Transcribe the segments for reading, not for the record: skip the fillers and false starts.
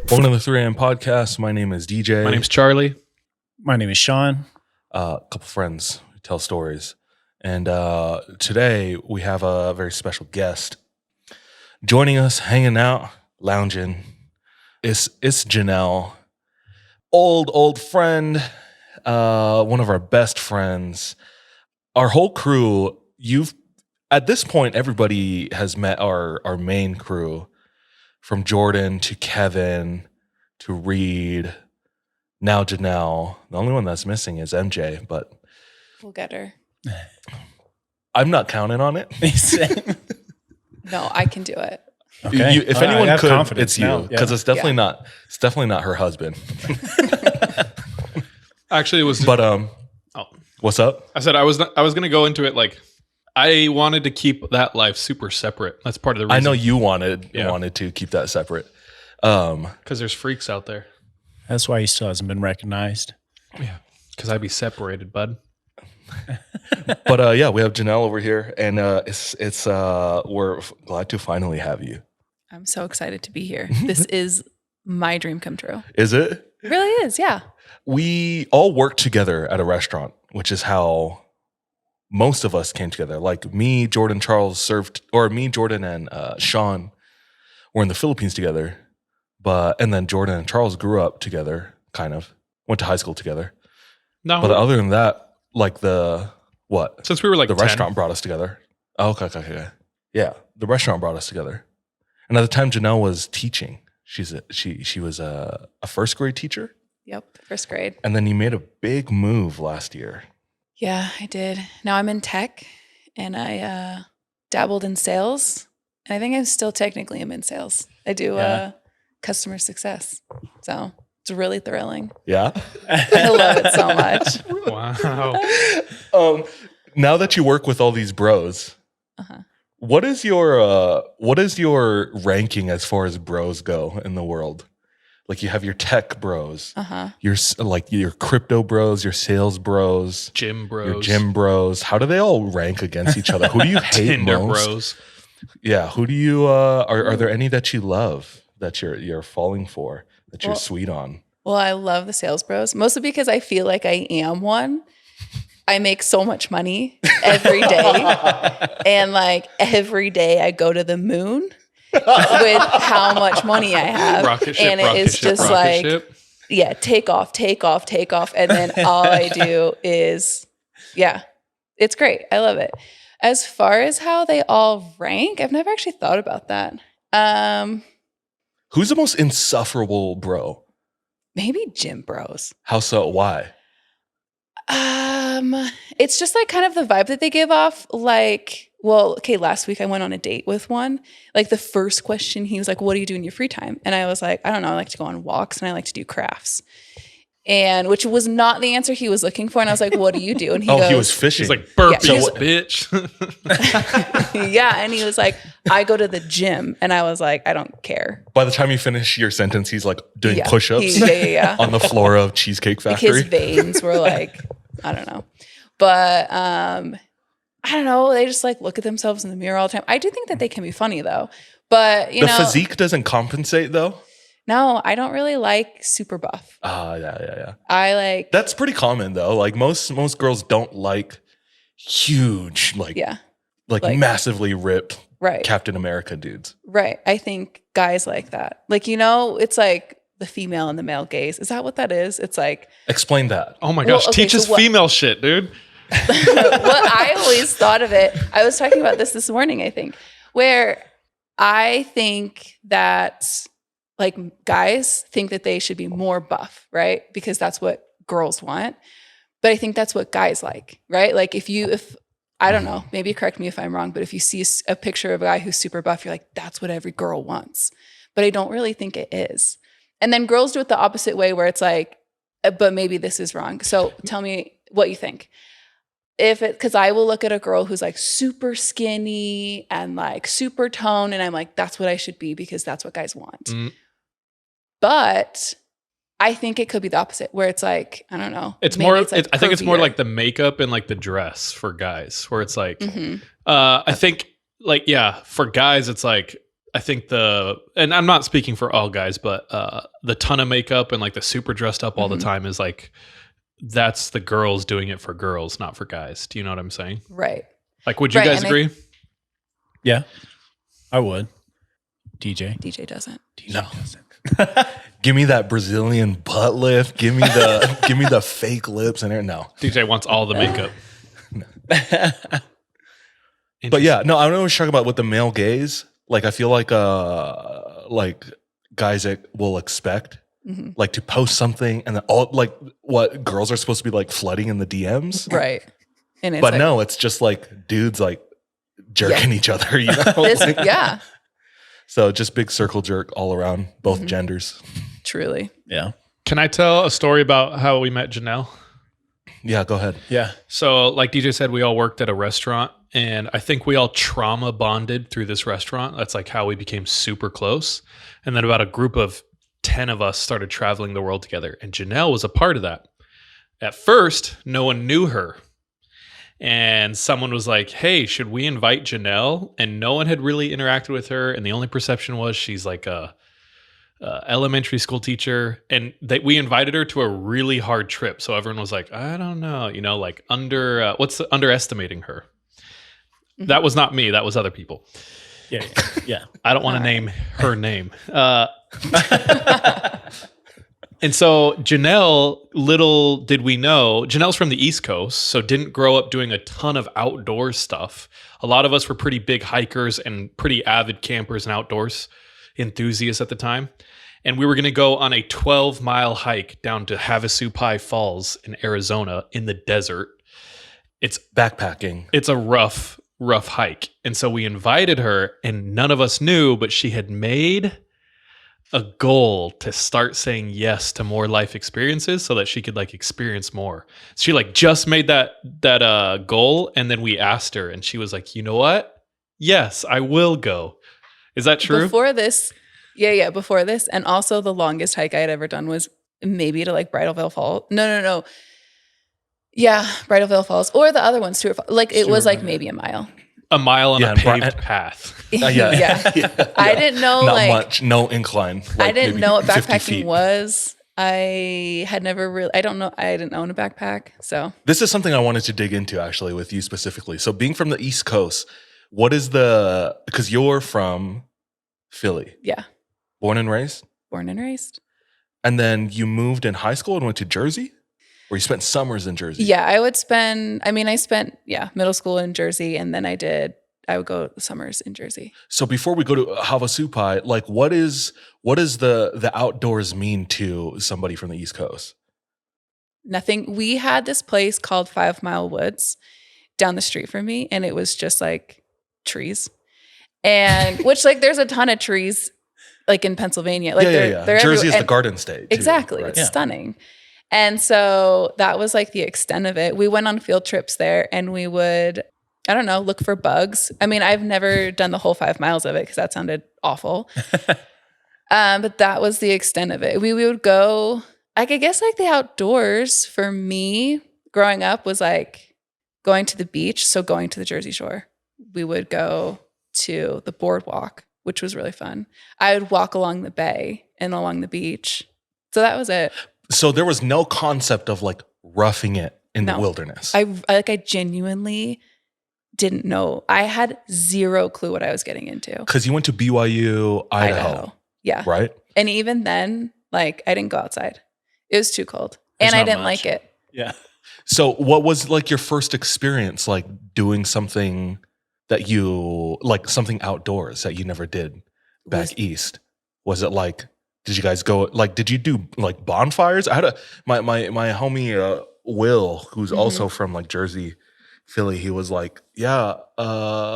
Welcome to the 3 a.m. podcast. My name is DJ. My name's Charlie. My name is Sean. A couple friends who tell stories. And today we have a very special guest joining us, hanging out, lounging. It's Janelle, old friend, one of our best friends. Our whole crew, at this point, everybody has met our main crew, from Jordan to Kevin to Reed, now Janelle. The only one that's missing is MJ, but we'll get her. I'm not counting on it. No, I can do it. Okay. If anyone could, it's you, because Yeah. it's definitely not her husband. Actually, it was. But what's up? I said I was going to go into it like I wanted to keep that life super separate. That's part of the reason. I know you wanted to keep that separate. Because there's freaks out there. That's why he still hasn't been recognized. Yeah, because I'd be separated, bud. But yeah, we have Janelle over here, and it's we're glad to finally have you. I'm so excited to be here. This is my dream come true. Is it? It really is, yeah. We all worked together at a restaurant, which is how most of us came together. Like me, Jordan, Jordan and Sean were in the Philippines together. And then Jordan and Charles grew up together, kind of. Went to high school together. No, But other than that, like since we were like the 10. restaurant brought us together. Oh, okay. Yeah, the restaurant brought us together. And at the time, Janelle was teaching. She was a first grade teacher. Yep, first grade. And then you made a big move last year. Yeah, I did. Now I'm in tech, and I dabbled in sales. And I think I still technically am in sales. I do customer success. So it's really thrilling. Yeah. I love it so much. Wow. Now that you work with all these bros, what is your ranking as far as bros go in the world? Like you have your tech bros, your crypto bros, your sales bros, Gym bros. your gym bros. How do they all rank against each other? Who do you hate Tinder most? bros. Yeah. Who do you are there any that you love that you're falling for, that you're sweet on? Well, I love the sales bros, mostly because I feel like I am one. I make so much money every day. And like every day I go to the moon with how much money I have. Rocket ship, and it is just like, yeah, take off. And then all I do is, it's great. I love it. As far as how they all rank, I've never actually thought about that. Who's the most insufferable bro? Maybe gym bros. How so? Why? It's just like kind of the vibe that they give off. Like, well, okay, last week I went on a date with one. Like the first question, he was like, "What do you do in your free time?" And I was like, "I don't know. I like to go on walks and I like to do crafts." And which was not the answer he was looking for. And I was like, "What do you do?" And he goes, he was fishing. He's like, burpees, bitch. Yeah. And he was like, "I go to the gym." And I was like, "I don't care." By the time you finish your sentence, he's like doing push-ups Yeah. on the floor of Cheesecake Factory. Like his veins were like, I don't know. But I don't know. They just like look at themselves in the mirror all the time. I do think that they can be funny though. But the physique doesn't compensate though? No, I don't really like super buff. Yeah. I like... That's pretty common though. Like most girls don't like huge, like massively ripped Captain America dudes. Right. I think guys like that. Like, it's like the female and the male gaze. Is that what that is? It's like... Explain that. Oh my gosh. Teach us female shit, dude. What I always thought of it, I was talking about this morning, I think, where I think that like guys think that they should be more buff, right? Because that's what girls want. But I think that's what guys like, right? Like if I don't know, maybe correct me if I'm wrong, but if you see a picture of a guy who's super buff, you're like, that's what every girl wants. But I don't really think it is. And then girls do it the opposite way where it's like, but maybe this is wrong. So tell me what you think. Because I will look at a girl who's like super skinny and like super toned, and I'm like, that's what I should be because that's what guys want. But I think it could be the opposite, where it's like, I don't know. It's more. Like I think it's more like the makeup and like the dress for guys, where it's like, I think like for guys, it's like I think and I'm not speaking for all guys, but the ton of makeup and like the super dressed up all the time is like, that's the girls doing it for girls, not for guys. Do you know what I'm saying? Right. Like, would you Right, guys and agree? Yeah, I would. DJ. DJ doesn't. No. Give me that Brazilian butt lift. Give me the fake lips and there. No. DJ wants all the makeup. But yeah, no, I know what you're talking about with the male gaze. Like I feel like guys that will expect like to post something and then all like what girls are supposed to be like flooding in the DMs. Right. And it's But like, no, it's just like dudes like jerking each other, you know? Like, yeah, so just big circle jerk all around, both genders. truly. Yeah. Can I tell a story about how we met Janelle? Yeah, go ahead. Yeah. So, like DJ said, we all worked at a restaurant, and I think we all trauma bonded through this restaurant. That's like how we became super close. And then about a group of 10 of us started traveling the world together, and Janelle was a part of that. At first, no one knew her. And someone was like, hey, should we invite Janelle? And no one had really interacted with her. And the only perception was she's like a elementary school teacher. And we invited her to a really hard trip. So everyone was like, I don't know, like underestimating her. That was not me. That was other people. Yeah. Yeah. I don't want to name her name. And so Janelle, little did we know, Janelle's from the East Coast, so didn't grow up doing a ton of outdoor stuff. A lot of us were pretty big hikers and pretty avid campers and outdoors enthusiasts at the time. And we were going to go on a 12-mile hike down to Havasupai Falls in Arizona in the desert. It's Backpacking. It's a rough hike. And so we invited her, and none of us knew, but she had made a goal to start saying yes to more life experiences so that she could like experience more. She like just made that goal, and then we asked her, and she was like, you know what? Yes, I will go. Is that true? Before this, before this, and also the longest hike I had ever done was maybe to like Bridalveil Falls. No. Yeah, Bridalveil Falls, or the other one, Stewart Falls. Like it was like maybe a mile. A mile on a and paved path. Yeah. I didn't know Not like much, no incline. Like I didn't maybe know what 50 backpacking feet. was. I had never really. I didn't own a backpack, so This is something I wanted to dig into actually with you specifically. So being from the East Coast, because you're from Philly, yeah, born and raised, born and raised. and then you moved in high school and went to Jersey, or you spent summers in Jersey. Yeah, I spent middle school in Jersey, and then I would go summers in Jersey. So before we go to Havasupai, like what is the outdoors mean to somebody from the East Coast? Nothing. We had this place called 5 Mile Woods down the street from me, and it was just like trees, and which like there's a ton of trees like in Pennsylvania. Like they're Jersey is everywhere. the Garden State. Too, Exactly. right? It's stunning. And so that was like the extent of it. We went on field trips there, and we would, I don't know, look for bugs. I mean, I've never done the whole 5 miles of it because that sounded awful. But that was the extent of it. We would go, like, I guess like the outdoors for me growing up was like going to the beach. So going to the Jersey Shore. We would go to the boardwalk, which was really fun. I would walk along the bay and along the beach. So that was it. So there was no concept of like roughing it in the No. wilderness. I genuinely didn't know. I had zero clue what I was getting into. Because you went to BYU, Idaho, Yeah. right? And even then, like, I didn't go outside. It was too cold. There's And I not didn't much. like it. Yeah. So what was like your first experience like doing something that you like something outdoors that you never did back east? Was it like, did you guys go like, did you do like bonfires? I had my homie Will, who's also from like Jersey, Philly. He was like, yeah,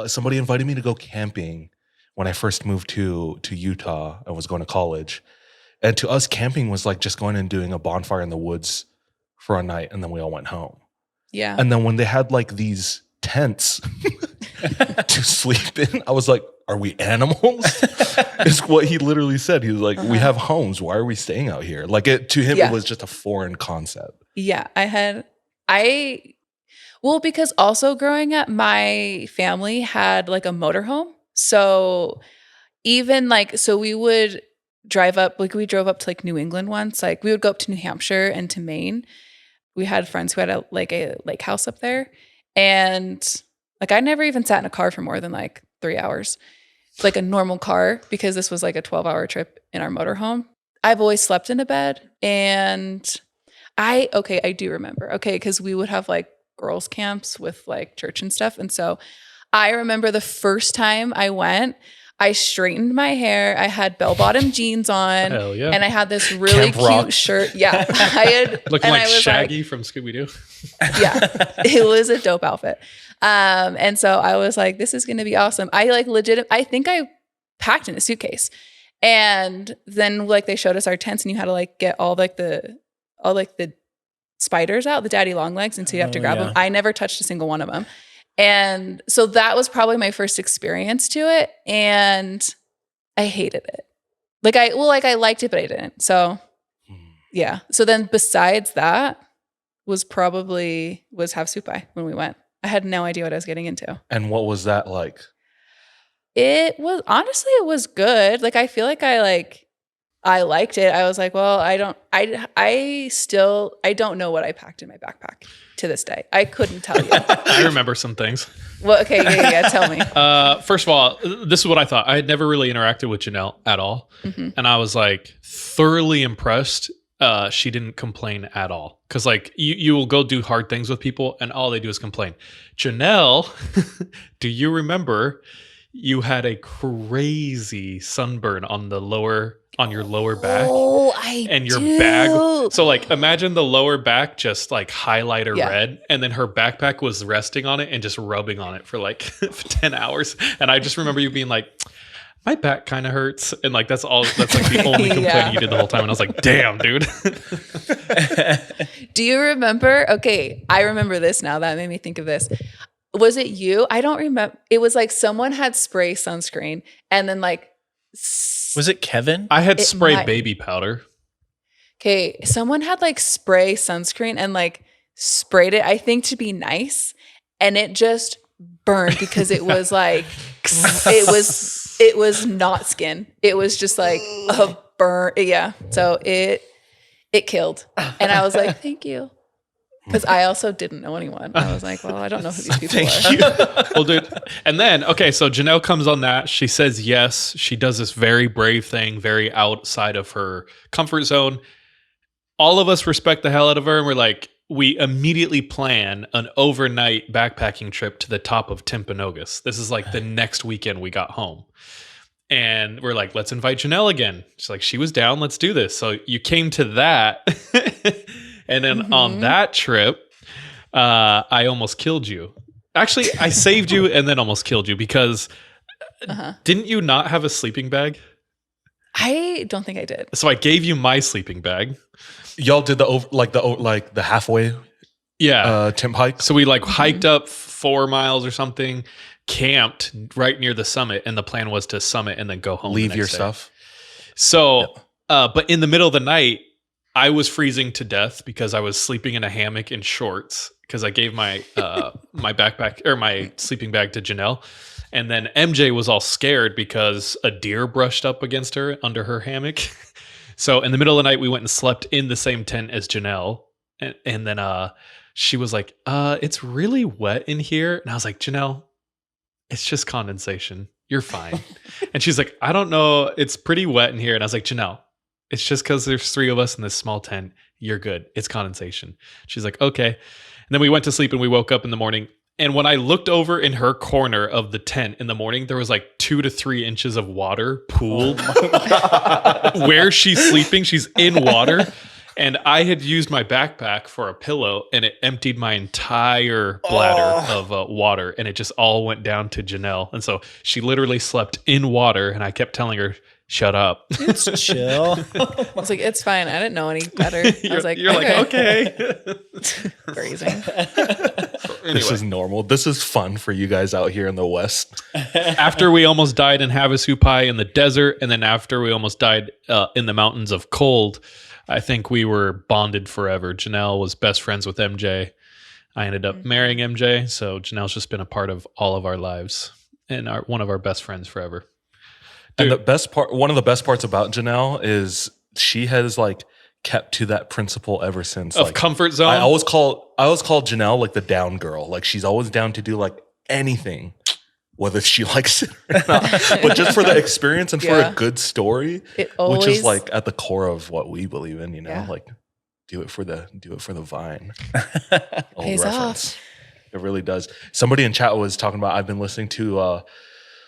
somebody invited me to go camping when I first moved to Utah and was going to college. And to us, camping was like just going and doing a bonfire in the woods for a night, and then we all went home. Yeah. And then when they had like these tents to sleep in, I was like, are we animals? Is what he literally said. He was like, we have homes. Why are we staying out here? Like to him, Yeah. it was just a foreign concept. Yeah. Because also growing up, my family had like a motorhome. So even like, so we would drive up, like we drove up to like New England once. Like we would go up to New Hampshire and to Maine. We had friends who had a lake house up there. And like I never even sat in a car for more than like 3 hours. Like a normal car, because this was like a 12-hour trip in our motorhome. I've always slept in a bed. And I do remember. Okay, because we would have like girls' camps with like church and stuff. And so I remember the first time I went, I straightened my hair. I had bell-bottom jeans on. Hell yeah. And I had this really Camp Rock. cute shirt. Yeah. I had Looking and like I was Shaggy from Scooby-Doo. yeah. It was a dope outfit. And so I was like, this is going to be awesome. I like I think I packed in a suitcase. And then like they showed us our tents and you had to like get all the spiders out, the daddy long legs. And so you have to grab them. I never touched a single one of them. And so that was probably my first experience to it. And I hated it. I liked it, but I didn't. So yeah. So then besides that was have supai when we went. I had no idea what I was getting into. And what was that like? It was good. Like, I feel like I liked it. I was like, well, I don't know what I packed in my backpack to this day. I couldn't tell you. I remember some things. Well, okay. Yeah. Tell me. First of all, this is what I thought. I had never really interacted with Janelle at all. Mm-hmm. And I was like thoroughly impressed. She didn't complain at all. Cause like you will go do hard things with people and all they do is complain. Janelle, do you remember you had a crazy sunburn on your lower back? Oh, I and your do. bag. So like imagine the lower back just like highlighter Yeah. red, and then her backpack was resting on it and just rubbing on it for like 10 hours. And I just remember you being like, my back kind of hurts. And like that's like the only complaining Yeah. you did the whole time. And I was like, damn, dude. Do you remember? Okay, I remember this now. That made me think of this. Was it you? I don't remember. It was like someone had spray sunscreen and then like. Was it Kevin? I had It spray might- baby powder. Okay, someone had like spray sunscreen and like sprayed it, I think, to be nice, and it just burned because it was like it was not skin. It was just like a burn. Yeah, so it killed, and I was like, thank you. Because I also didn't know anyone. I was like, well, I don't know who these people are. Well, dude. And then, okay, so Janelle comes on that. She says yes. She does this very brave thing, very outside of her comfort zone. All of us respect the hell out of her. And we're like, we immediately plan an overnight backpacking trip to the top of Timpanogos. This is like the next weekend we got home. And we're like, let's invite Janelle again. She's like, she was down. Let's do this. So you came to that. And then on that trip, I almost killed you. Actually, I saved you and then almost killed you because didn't you not have a sleeping bag? I don't think I did. So I gave you my sleeping bag. Y'all did the halfway temp hike. So we like hiked up 4 miles or something, camped right near the summit, and the plan was to summit and then go home. Leave the your next day. stuff. So, but in the middle of the night, I was freezing to death because I was sleeping in a hammock in shorts because I gave my my backpack or my sleeping bag to Janelle. And then MJ was all scared because a deer brushed up against her under her hammock. So in the middle of the night, we went and slept in the same tent as Janelle. And then she was like, it's really wet in here. And I was like, Janelle, it's just condensation. You're fine. And she's like, I don't know. It's pretty wet in here. And I was like, Janelle, it's just because there's 3 of us in this small tent. You're good. It's condensation. She's like, okay. And then we went to sleep and we woke up in the morning. And when I looked over in her corner of the tent in the morning, there was like 2 to 3 inches of water pooled. Where she's sleeping, she's in water. And I had used my backpack for a pillow and it emptied my entire bladder of water. And it just all went down to Janelle. And so she literally slept in water. And I kept telling her, shut up. It's chill. I was like, it's fine. I didn't know any better. I was like, you're like, okay. Phrasing. This is normal. This is fun for you guys out here in the West. After we almost died in Havasupai in the desert, and then after we almost died in the mountains of cold, I think we were bonded forever. Janelle was best friends with MJ. I ended up marrying MJ, so Janelle's just been a part of all of our lives and one of our best friends forever. And the best part, one of the best parts about Janelle is she has like kept to that principle ever since. Of like, comfort zone. I always call Janelle like the down girl. Like she's always down to do like anything, whether she likes it or not. But just for the experience and for a good story, which is like at the core of what we believe in. You know, like do it for the vine. Old Pays reference. off. It really does. Somebody in chat was talking about I've been listening to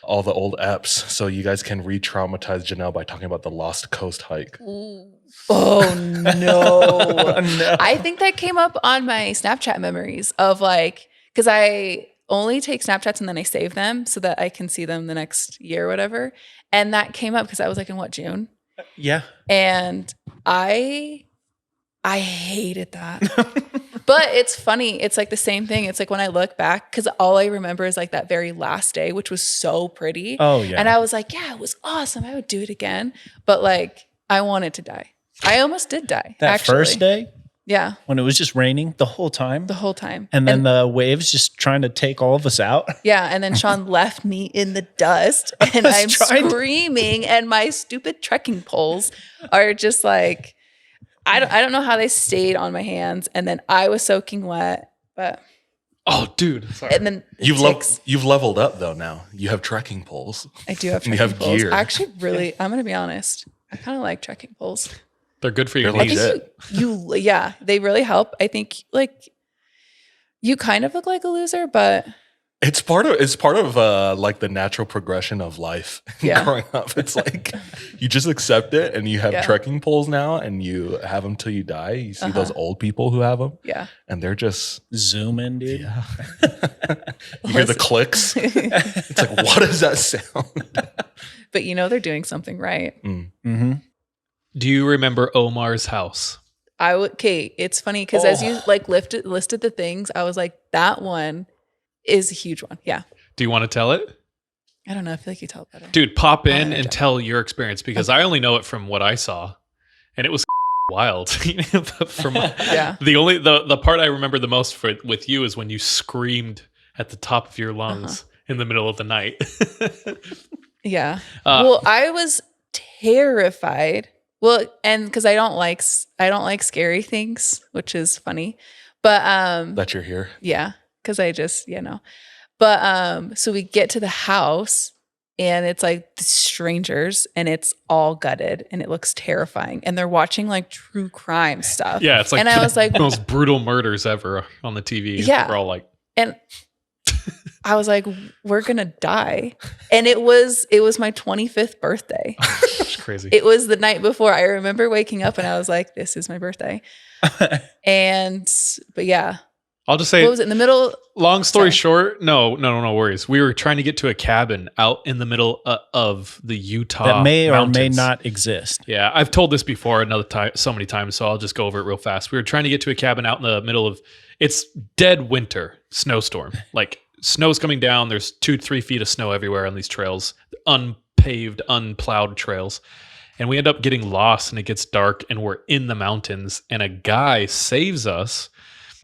all the old eps, so you guys can re-traumatize Janelle by talking about the Lost Coast hike. Oh no. No! I think that came up on my Snapchat memories of like, because I only take Snapchats and then I save them so that I can see them the next year or whatever. And that came up because I was like in June? Yeah. And I hated that. But it's funny. It's like the same thing. It's like when I look back, because all I remember is like that very last day, which was so pretty. Oh, yeah. And I was like, yeah, it was awesome. I would do it again. But like, I wanted to die. I almost did die. That first day? Yeah. When it was just raining the whole time? The whole time. And then the waves just trying to take all of us out? Yeah. And then Sean left me in the dust and I'm screaming and my stupid trekking poles are just like, I don't know how they stayed on my hands, and then I was soaking wet. But dude, sorry. And then You've leveled up though. Now you have trekking poles. I do have. You Trekking have poles. gear. Actually, really, I'm gonna be honest. I kind of like trekking poles. They're good for your They're knees. legit. Yeah, they really help. I think like you kind of look like a loser, but It's part of like the natural progression of life growing up. It's like you just accept it, and you have trekking poles now, and you have them till you die. You see those old people who have them, and they're just zoom in, dude. Yeah. You hear the clicks. It's like, what does that sound? But you know they're doing something right. Mm-hmm. Do you remember Omar's house? I would. Okay, it's funny because as you like listed the things, I was like, that one is a huge one. Yeah. Do you want to tell it? I don't know. I feel like you tell it better. Dude, pop in and tell your experience because I only know it from what I saw, and it was wild. From the part I remember the most with you is when you screamed at the top of your lungs in the middle of the night. Yeah. Well, I was terrified. Well, and because I don't like scary things, which is funny, but that you're here. Yeah. Because I just, but so we get to the house and it's like the strangers and it's all gutted and it looks terrifying. And they're watching like true crime stuff. Yeah. It's like, and I was like, the most brutal murders ever on the TV. Yeah. We're all like, and I was like, we're going to die. And it was my 25th birthday. That's crazy. It was the night before. I remember waking up and I was like, this is my birthday. But yeah. I'll just say, what was it in the middle? Long story short, no worries. We were trying to get to a cabin out in the middle of the Utah that may mountains. or may not exist. Yeah, I've told this before so many times, so I'll just go over it real fast. We were trying to get to a cabin out in the middle of, it's dead winter, snowstorm. Like snow's coming down. There's 2-3 feet of snow everywhere on these trails, unpaved, unplowed trails. And we end up getting lost and it gets dark and we're in the mountains and a guy saves us.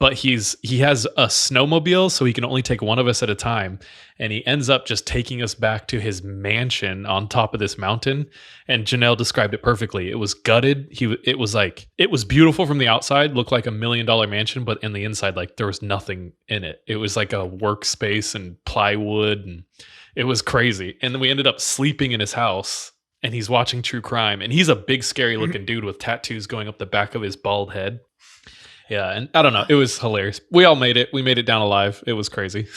But he has a snowmobile, so he can only take one of us at a time. And he ends up just taking us back to his mansion on top of this mountain. And Janelle described it perfectly. It was gutted. It was beautiful from the outside, looked like $1 million mansion, but in the inside, like there was nothing in it. It was like a workspace and plywood, and it was crazy. And then we ended up sleeping in his house. And he's watching true crime. And he's a big, scary looking dude with tattoos going up the back of his bald head. Yeah, and I don't know. It was hilarious. We all made it. We made it down alive. It was crazy.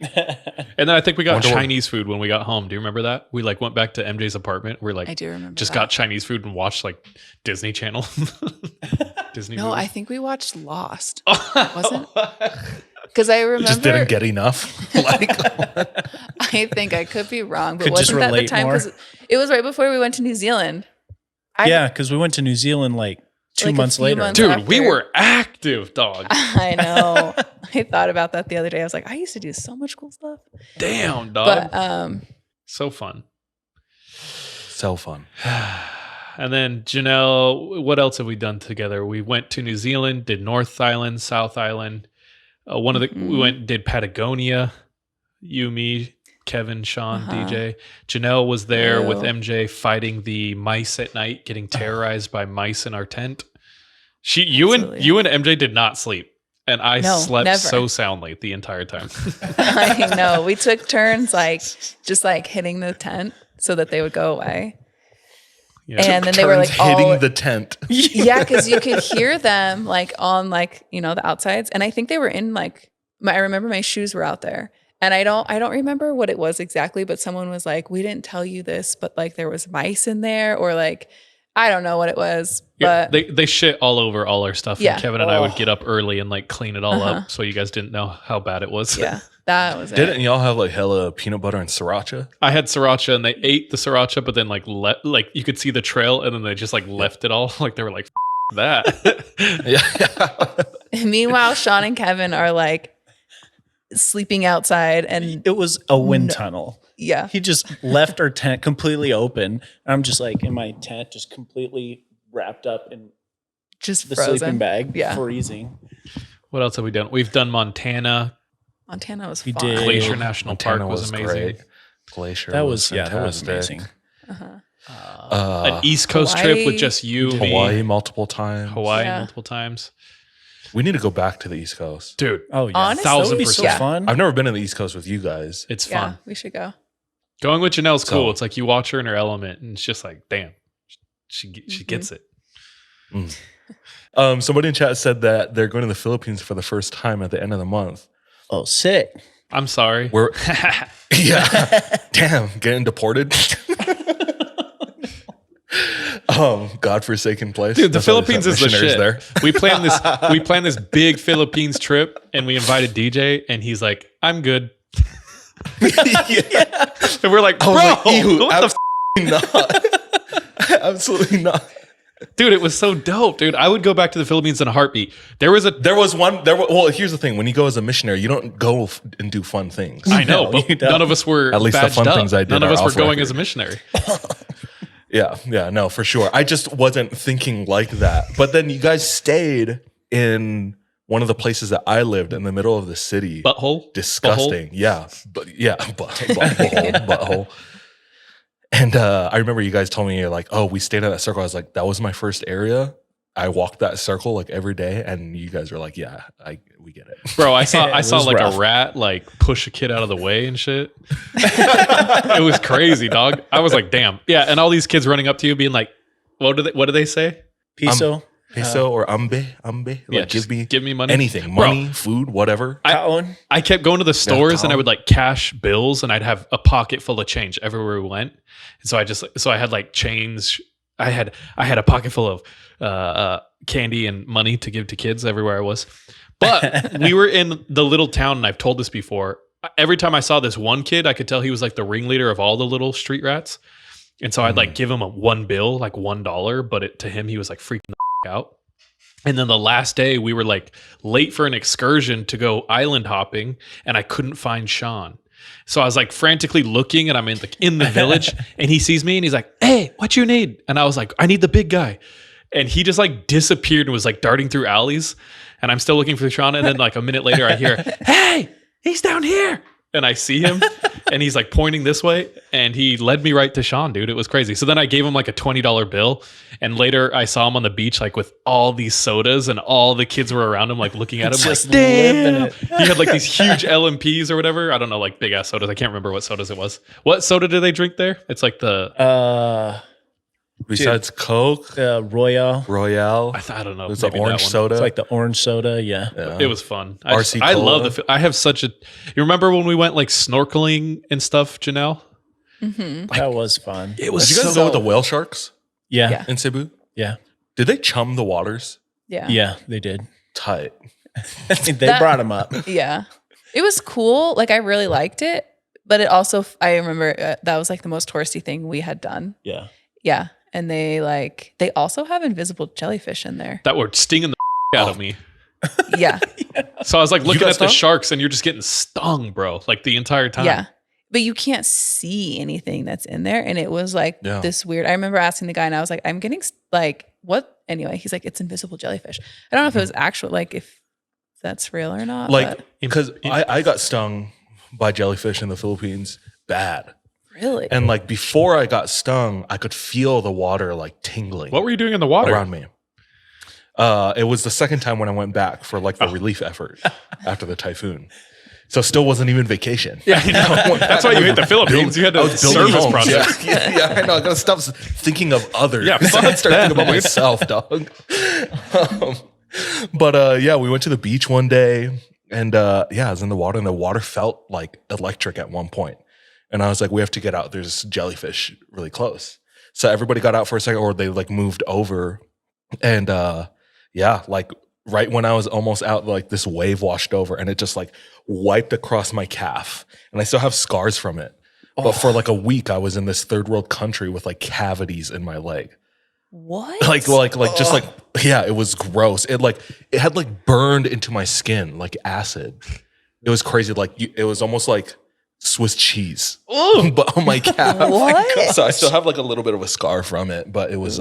And then I think we got Chinese food when we got home. Do you remember that? We like went back to MJ's apartment. We're like, I do remember. Just got Chinese food and watched like Disney Channel. Disney. No, movies. I think we watched Lost. Wasn't? Because I remember Just didn't get enough. Like, I think I could be wrong, but Could just wasn't that the relate time? more. Because it was right before we went to New Zealand. Yeah, because we went to New Zealand like 2 Like a months few later. months Dude, after. we were active, dog. I know. I thought about that the other day. I was like, I used to do so much cool stuff. Damn, dog. But so fun. so fun. And then Janelle, what else have we done together? We went to New Zealand, did North Island, South Island. We did Patagonia. You, me, Kevin, Sean, Uh-huh. DJ. Janelle was there with Ew. MJ fighting the mice at night, getting terrorized by mice in our tent. You and MJ did not sleep. And I No, slept never. so soundly the entire time. I know. We took turns just hitting the tent so that they would go away. Yeah. And then they were like hitting the tent. Yeah, because you could hear them on the outsides. And I think they were in I remember my shoes were out there. And I don't remember what it was exactly, but someone was like, we didn't tell you this, but there was mice in there, or I don't know what it was. Yeah, But they shit all over all our stuff. Yeah. And Kevin and I would get up early and clean it all Uh-huh. up, so you guys didn't know how bad it was. yeah, that was it. Didn't y'all have hella peanut butter and sriracha? I had sriracha and they ate the sriracha, but then you could see the trail and then they just left it all. They were like, F- that. Yeah. Meanwhile, Sean and Kevin are sleeping outside, and It was a wind tunnel. yeah, He just left our tent completely open. I'm just in my tent, just completely wrapped up in just the frozen. sleeping bag, Yeah. freezing. What else have we done? We've done Montana. Montana was We fun. did. Glacier National Montana Park was amazing. great. Glacier That was was fantastic. amazing. Uh-huh. An East Coast trip with Hawaii. just you, me, Hawaii multiple times. Hawaii Yeah. multiple times. We need to go back to the East Coast. Dude, Oh yeah, Honestly, that would be so 1000%. fun. I've never been to the East Coast with you guys. it's Yeah, fun. we should go. Going with Janelle's So- cool. It's you watch her in her element and it's just damn, she gets it. Somebody in chat said that they're going to the Philippines for the first time at the end of the month. Oh, sick. I'm sorry. We're yeah, damn, getting deported. Godforsaken place. Dude, the That's why they Philippines sent is the missionaries shit. there. We planned this big Philippines trip and we invited DJ and he's like, I'm good. Yeah. And we're like, bro, I was like, ew, what the not. Absolutely not. dude, it was so dope, dude. I would go back to the Philippines in a heartbeat. Well, here's the thing. When you go as a missionary, you don't go and do fun things. I know, No, but you don't. none of us were At least the badged fun up. things I did None of are us were off going record. as a missionary. Yeah, no, for sure. I just wasn't thinking like that. But then you guys stayed in one of the places that I lived in the middle of the city. Butthole? Disgusting. Yeah. Butthole. And I remember you guys told me we stayed in that circle. I was like, that was my first area. I walked that circle every day, and you guys were like, yeah, we get it. Bro, I saw It was rough. a rat push a kid out of the way and shit. It was crazy, dog. I was like, damn. Yeah, and all these kids running up to you being like, what do they say? Piso. Peso or ambe. Yeah, Give me money. anything. Bro. Money, food, whatever. Colin. I kept going to the stores and I Tom. would cash bills and I'd have a pocket full of change everywhere we went. And so I had chains. I had a pocket full of candy and money to give to kids everywhere I was. But we were in the little town, and I've told this before. Every time I saw this one kid, I could tell he was the ringleader of all the little street rats. And so I'd give him a one bill, $1, but to him he was freaking the out. And then the last day we were late for an excursion to go island hopping, and I couldn't find Sean. So I was frantically looking, and I'm in the village, and he sees me and he's like, "Hey, what you need?" And I was like, "I need the big guy." And he just disappeared and was darting through alleys, and I'm still looking for Sean. And then a minute later I hear, "Hey, he's down here." And I see him and he's pointing this way, and he led me right to Sean, dude. It was crazy. So then I gave him a $20 bill, and later I saw him on the beach with all these sodas, and all the kids were around him looking at him Just damn. living it. He had these huge LMPs or whatever. I don't know, big ass sodas. I can't remember what sodas it was. What soda do they drink there? It's the Besides Coke, Royale. Royale, I don't know. there's the maybe that orange one. soda. It's the orange soda. Yeah. Yeah. It was fun. RC I Cola. love I have such a. You remember when we went snorkeling and stuff, Janelle? Mm-hmm. That was fun. It was Did you guys so go with the whale sharks Yeah. Yeah. in Cebu? Yeah. Did they chum the waters? Yeah. Yeah, they did. Tight. They That- brought them up. Yeah. It was cool. I really liked it, but it also, I remember that was the most touristy thing we had done. Yeah. Yeah. And they also have invisible jellyfish in there. that were stinging the out of me. Yeah. So I was looking got at the stung? sharks, and you're just getting stung, bro, the entire time. Yeah. But you can't see anything that's in there. And it was Yeah. this weird. I remember asking the guy, and I was like, I'm getting what? Anyway, he's like, it's invisible jellyfish. I don't know if it was actual, if that's real or not. but- Because I got stung by jellyfish in the Philippines. bad. Really? And like before I got stung, I could feel the water like tingling. What were you doing in the water? Around me? It was the second time when I went back for like the relief effort after the typhoon. So still wasn't even vacation. Yeah, I know. That's why you hate the Philippines. You had I a was building service homes. project. Yeah, I know. I gotta stop thinking of others. Yeah, I fuck start thinking about them, dude. myself, dog. But yeah, we went to the beach one day, and yeah, I was in the water, and the water felt like electric at one point. And I was like, we have to get out. There's jellyfish really close. So everybody got out for a second, or they like moved over, and yeah, like right when I was almost out, like this wave washed over, and it just like wiped across my calf, and I still have scars from it. But for like a week, I was in this third world country with like cavities in my leg. What? Like just like, yeah, it was gross. It had like burned into my skin like acid. It was crazy. Like it was almost like Swiss cheese, but on my calf. What? So I still have like a little bit of a scar from it, but it was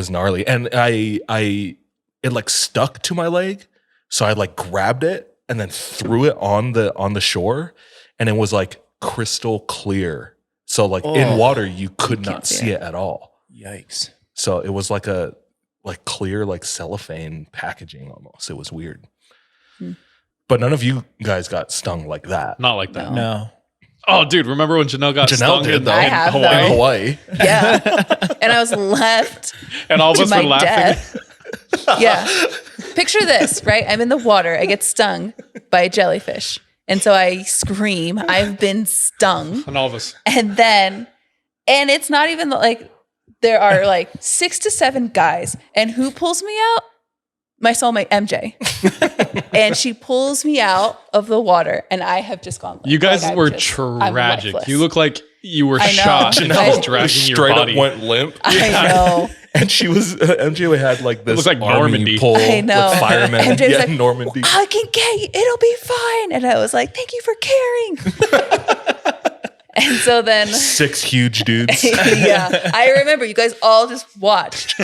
gnarly. And it like stuck to my leg. So I like grabbed it and then threw it on the shore, and it was like crystal clear. So like in water, you could not see it at all. Yikes. So it was like a clear like cellophane packaging almost. It was weird. But none of you guys got stung like that. Not like that. No. Oh, dude, remember when Janelle got Janelle stung did, in, though. I in have, Hawaii? In Hawaii. Yeah. And I was left And all of to us my were laughing. death. Yeah. Picture this, right? I'm in the water. I get stung by a jellyfish. And so I scream, I've been stung. And all of us. And it's not even like, there are like 6 to 7 guys. And who pulls me out? My soulmate, MJ. And she pulls me out of the water. And I have just gone. You guys I'm were I'm tragic. lifeless. You look like you were I know. shot and Janelle just dragging your straight body. up went limp. I know. And she was MJ had like this It was like army Normandy. pole I know. with firemen. MJ was Yeah, like, Normandy. I can get you. It'll be fine. And I was like, thank you for caring. And so then, 6 huge dudes. yeah, I remember you guys all just watched.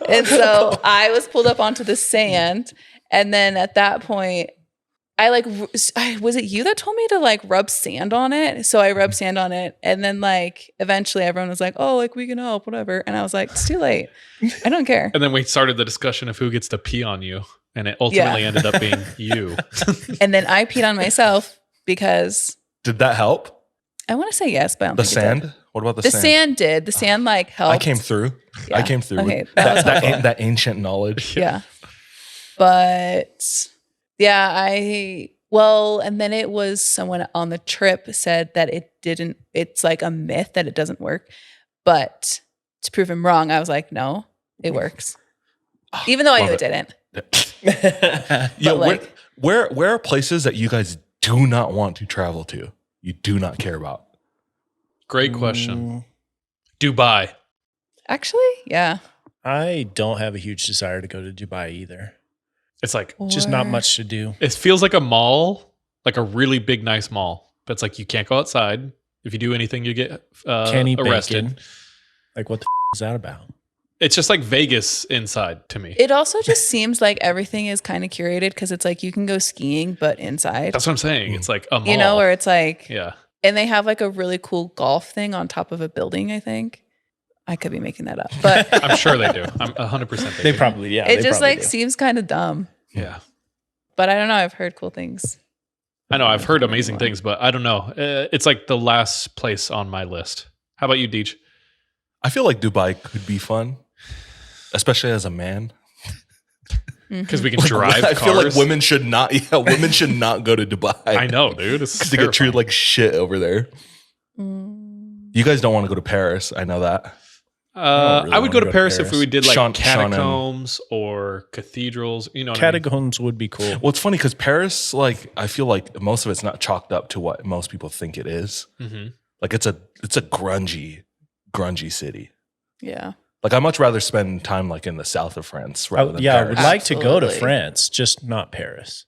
And so I was pulled up onto the sand. And then at that point, was it you that told me to like rub sand on it? So I rubbed sand on it. And then like eventually everyone was like, oh, like we can help, whatever. And I was like, it's too late. I don't care. And then we started the discussion of who gets to pee on you. And it ultimately ended up being you. And then I peed on myself because Did that help? I want to say yes, but I don't The think it did. sand? What about the The sand? sand did. The sand like helped. I came through. Yeah. I came through Okay, with that was helpful. that ancient knowledge. Yeah. But yeah, and then it was someone on the trip said that it's like a myth that it doesn't work. But to prove him wrong, I was like, no, it works. Even though I Love knew it. it didn't. Yeah, like- where are places that you guys do not want to travel to? You do not care about. Great question. Dubai. Actually, yeah. I don't have a huge desire to go to Dubai either. It's like, Just not Or- much to do. it feels like a mall, like a really big, nice mall. But it's like you can't go outside. If you do anything, you get Can't eat arrested. bacon. Like, what the is that about? It's just like Vegas inside to me. It also just seems like everything is kind of curated because it's like you can go skiing, but inside. That's what I'm saying. It's like a mall. You know, where it's like, yeah. and they have like a really cool golf thing on top of a building, I think. I could be making that up, but I'm sure they do. I'm 100% They do. probably, yeah. it they just probably like do. seems kind of dumb. Yeah. But I don't know. I've heard cool things. I know. I've heard amazing things, but I don't know. It's like the last place on my list. How about you, Deej? I feel like Dubai could be fun, especially as a man. Because we can drive I cars. feel like women should not. Yeah, women should not go to Dubai. I know, dude. It's because they get treated like shit over there. Mm. You guys don't want to go to Paris. I know that. really I would wanna go to go to Paris if Paris. we did like Sean- catacombs or cathedrals. You know what Catacombs would be cool. Well, it's funny because Paris, like, I feel like most of it's not chalked up to what most people think it is. I mean? Mm-hmm. Like, it's a grungy city. Yeah. Like, I'd much rather spend time like in the south of France rather than Yeah, I Paris. would like to go to Absolutely. France, just not Paris.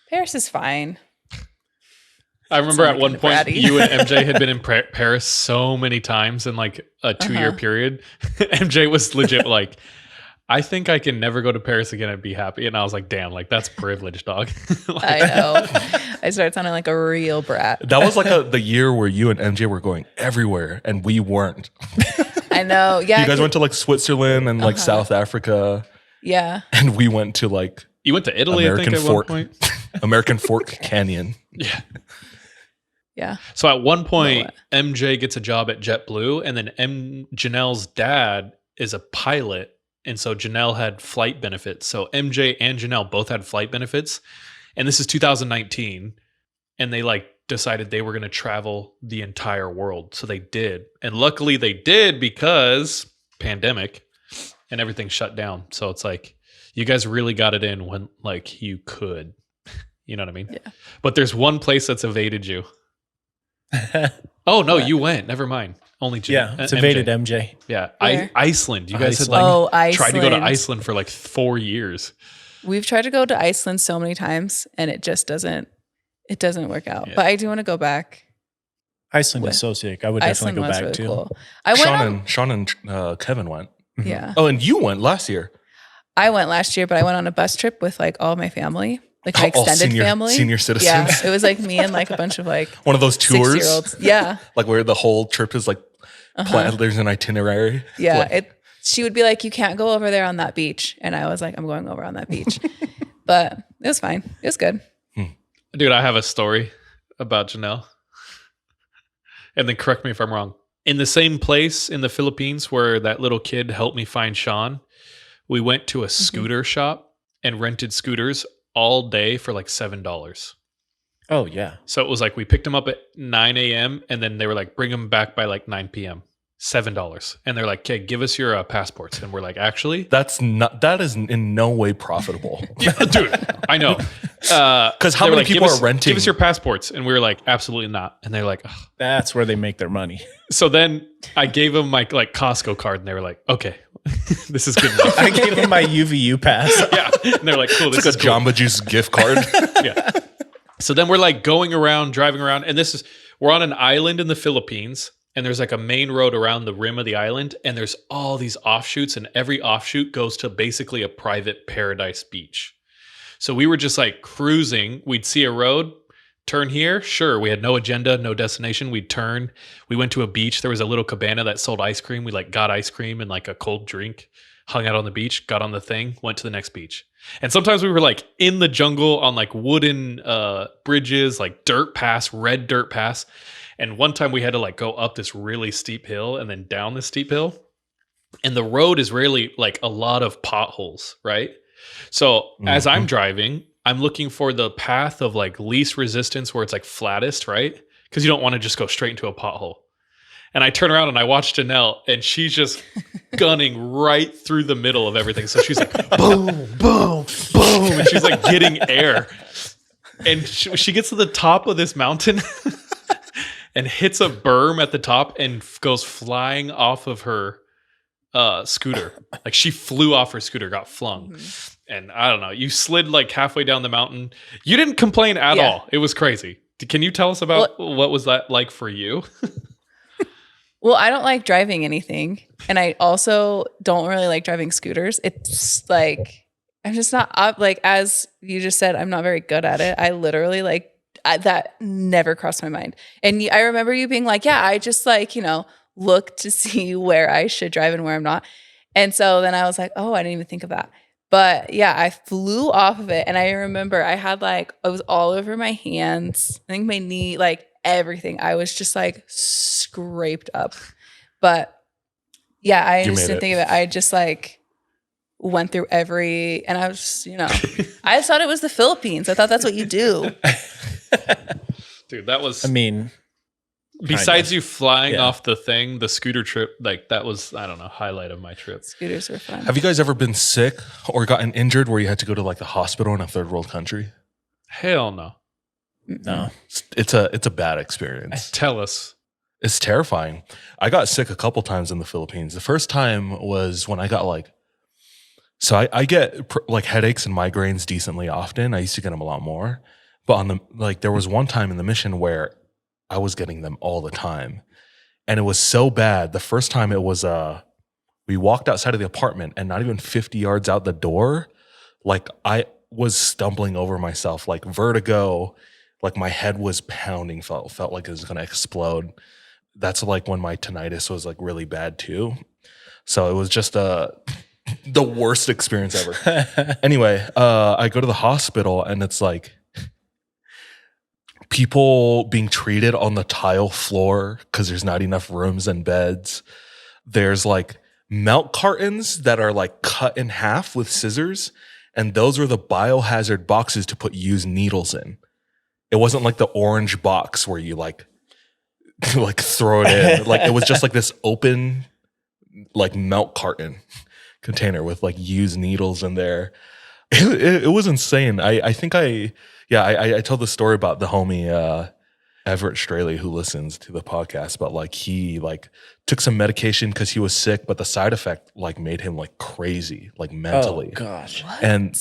Paris is fine. I remember at sounded one kinda point bratty. you and MJ had been in Paris so many times in like a 2-year Uh-huh. period. MJ was legit like, I think I can never go to Paris again and be happy. And I was like, damn, like that's privilege, dog. I know. I started sounding like a real brat. That was like the year where you and MJ were going everywhere and we weren't. I know. Yeah. You guys went to like Switzerland and like South Africa. Yeah. And we went to like You went to Italy, American I think, Fork, at one point. American Fork Canyon. Yeah. Yeah. So at one point, What? MJ gets a job at JetBlue, and then Janelle's dad is a pilot. And so Janelle had flight benefits. So MJ and Janelle both had flight benefits. And this is 2019. And they like decided they were going to travel the entire world. So they did. And luckily they did because pandemic and everything shut down. So it's like, you guys really got it in when like you could. You know what I mean? Yeah. But there's one place that's evaded you. Oh, no, What? you went. Never mind. Only Yeah, it's evaded MJ. Yeah. Where? Iceland. You guys Iceland. had like Oh, tried to go to Iceland. Iceland for like 4 years. We've tried to go to Iceland so many times and it just doesn't work out. Yeah. But I do want to go back. Iceland With- is so sick. I would Iceland definitely go was back really too. cool. I went Sean and Kevin went. yeah. Oh, and you went last year. I went last year, but I went on a bus trip with like all my family, like my All extended family. senior citizens. Yeah. It was like me and like a bunch of like One of those tours. 6-year-olds. Yeah. Like where the whole trip is like planned. There's an itinerary. Yeah. Like, She would be like, you can't go over there on that beach. And I was like, I'm going over on that beach. But it was fine. It was good. Dude, I have a story about Janelle. And then correct me if I'm wrong. In the same place in the Philippines where that little kid helped me find Sean, we went to a scooter shop and rented scooters all day for like $7. Oh yeah. So it was like we picked them up at 9 a.m. and then they were like, bring them back by like 9 p.m. $7. And they're like, okay, give us your passports. And we're like, actually? that is in no way profitable. Yeah, dude, I know. Because how They were many like, people give us- are renting? Give us your passports. And we were like, absolutely not. And they're like, ugh. That's where they make their money. So then I gave them my like Costco card and they were like, okay, this is good enough. I gave them my UVU pass. Yeah. And they're like, cool, this it's like is a cool. Jamba Juice gift card. Yeah. So then we're like going around, driving around, and we're on an island in the Philippines, and there's like a main road around the rim of the island, and there's all these offshoots, and every offshoot goes to basically a private paradise beach. So we were just like cruising. We'd see a road, turn here. Sure. We had no agenda, no destination. We'd turn. We went to a beach. There was a little cabana that sold ice cream. We like got ice cream and like a cold drink, hung out on the beach, got on the thing, went to the next beach. And sometimes we were like in the jungle on like wooden bridges, like dirt pass, red dirt pass. And one time we had to like go up this really steep hill and then down this steep hill. And the road is really like a lot of potholes, right? So as I'm driving, I'm looking for the path of like least resistance where it's like flattest, right? Because you don't want to just go straight into a pothole. And I turn around and I watch Janelle and she's just gunning right through the middle of everything. So she's like, boom, boom, boom. And she's like getting air. And she gets to the top of this mountain and hits a berm at the top and goes flying off of her scooter. Like she flew off her scooter, got flung. And I don't know, you slid like halfway down the mountain. You didn't complain at all. It was crazy. Can you tell us about what was that like for you? Well, I don't like driving anything. And I also don't really like driving scooters. It's like, I'm just not up. Like, as you just said, I'm not very good at it. I literally like, that never crossed my mind. And I remember you being like, yeah, I just like, look to see where I should drive and where I'm not. And so then I was like, oh, I didn't even think of that. But yeah, I flew off of it. And I remember I had like, it was all over my hands. I think my knee, like everything. I was just like scraped up. But yeah, I just didn't think of it. I just like went through and I was, I thought it was the Philippines. I thought that's what you do. Dude, that was, I mean, besides you flying off the thing, the scooter trip, like that was, I don't know, highlight of my trip. Scooters were fun. Have you guys ever been sick or gotten injured where you had to go to like the hospital in a third world country? Hell no. no. It's a bad experience. Tell us. It's terrifying. I got sick a couple times in the Philippines. The first time was when I got I get like headaches and migraines decently often. I used to get them a lot more. But there was one time in the mission where I was getting them all the time. And it was so bad. The first time it was We walked outside of the apartment, and not even 50 yards out the door, like I was stumbling over myself, like vertigo, like my head was pounding, felt like it was gonna explode. That's like when my tinnitus was like really bad too. So it was just the worst experience ever. Anyway, I go to the hospital, and it's like people being treated on the tile floor because there's not enough rooms and beds. There's like milk cartons that are like cut in half with scissors, and those were the biohazard boxes to put used needles in. It wasn't like the orange box where you like throw it in. Like it was just like this open like milk carton container with like used needles in there. It was insane. I think I told the story about the homie Everett Straley who listens to the podcast, but like he like took some medication because he was sick, but the side effect like made him like crazy, like mentally. Oh gosh. And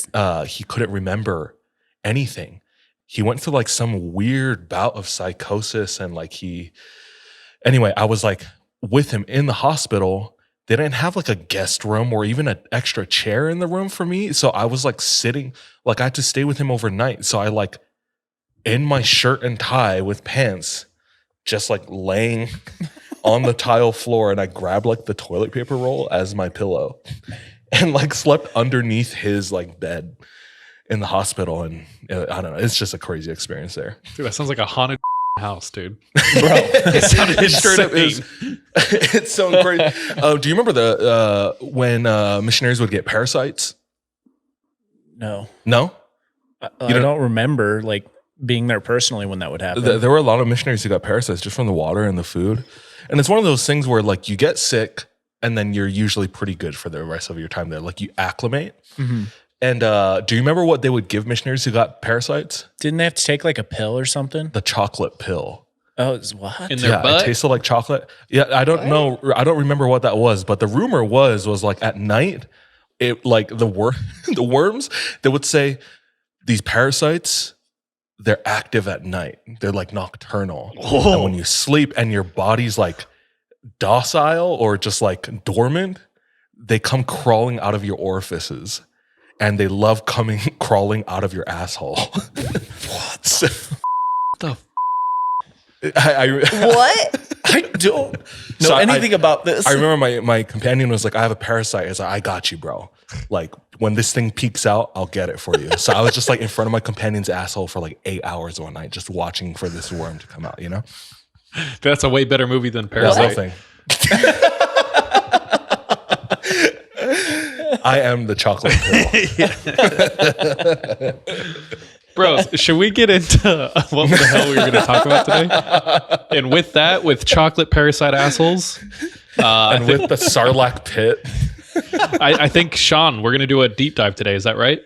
he couldn't remember anything. He went through like some weird bout of psychosis, and like anyway, I was like with him in the hospital. They didn't have like a guest room or even an extra chair in the room for me. So I was like sitting, like I had to stay with him overnight. So I like in my shirt and tie with pants, just like laying on the tile floor, and I grabbed like the toilet paper roll as my pillow and like slept underneath his like bed in the hospital. And I don't know, it's just a crazy experience there. Dude, that sounds like a haunted house, dude. Bro, It sounded Straight up insane. it's so crazy. Do you remember the when missionaries would get parasites? no. No? I don't remember like being there personally when that would happen. There were a lot of missionaries who got parasites just from the water and the food. And it's one of those things where like you get sick and then you're usually pretty good for the rest of your time there. Like you acclimate. Mm-hmm. And do you remember what they would give missionaries who got parasites? Didn't they have to take like a pill or something? The chocolate pill. Oh, it's what? In their Yeah, butt? it tasted like chocolate. Yeah, I don't know. I don't remember what that was, but the rumor was like at night, it like the worms, they would say these parasites, they're active at night. They're like nocturnal. Whoa. And when you sleep and your body's like docile or just like dormant, they come crawling out of your orifices. And they love crawling out of your asshole. What? The What? I don't know So anything about this. I remember my companion was like, I have a parasite. I was like, I got you, bro. Like when this thing peeks out, I'll get it for you. So I was just like in front of my companion's asshole for like 8 hours one night, just watching for this worm to come out, you know? That's a way better movie than That whole Parasite. thing. I am the chocolate pill. Bro, should we get into what the hell we were going to talk about today? And with that, with chocolate parasite assholes, And with the Sarlacc pit. I think, Sean, we're going to do a deep dive today. Is that right?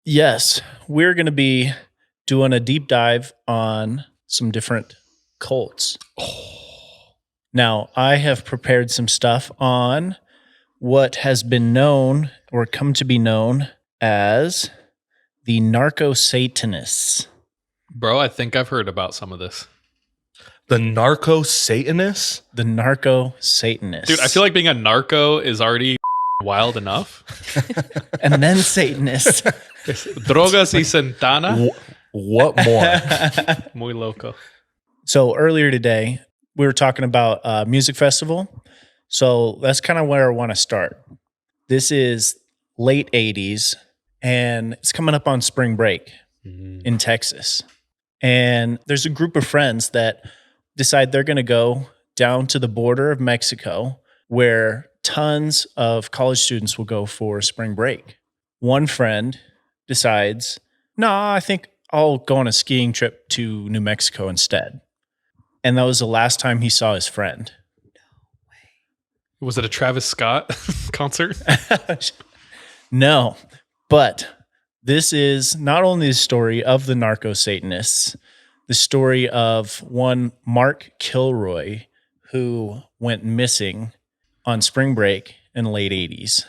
Yes, we're going to be doing a deep dive on some different cults. Now, I have prepared some stuff on what has been known or come to be known as the Narco Satanists. Bro, I think I've heard about some of this. The narco Satanists? The Narco Satanists. Dude, I feel like being a narco is already wild enough. And then Satanists. Drogas y Santana. What more? Muy loco. So earlier today, we were talking about a music festival. So that's kind of where I want to start. This is late 80s, and it's coming up on spring break in Texas. And there's a group of friends that decide they're going to go down to the border of Mexico, where tons of college students will go for spring break. One friend decides, no, I think I'll go on a skiing trip to New Mexico instead. And that was the last time he saw his friend. Was it a Travis Scott concert? No, but this is not only the story of the narco Satanists, the story of one Mark Kilroy who went missing on spring break in the late 80s.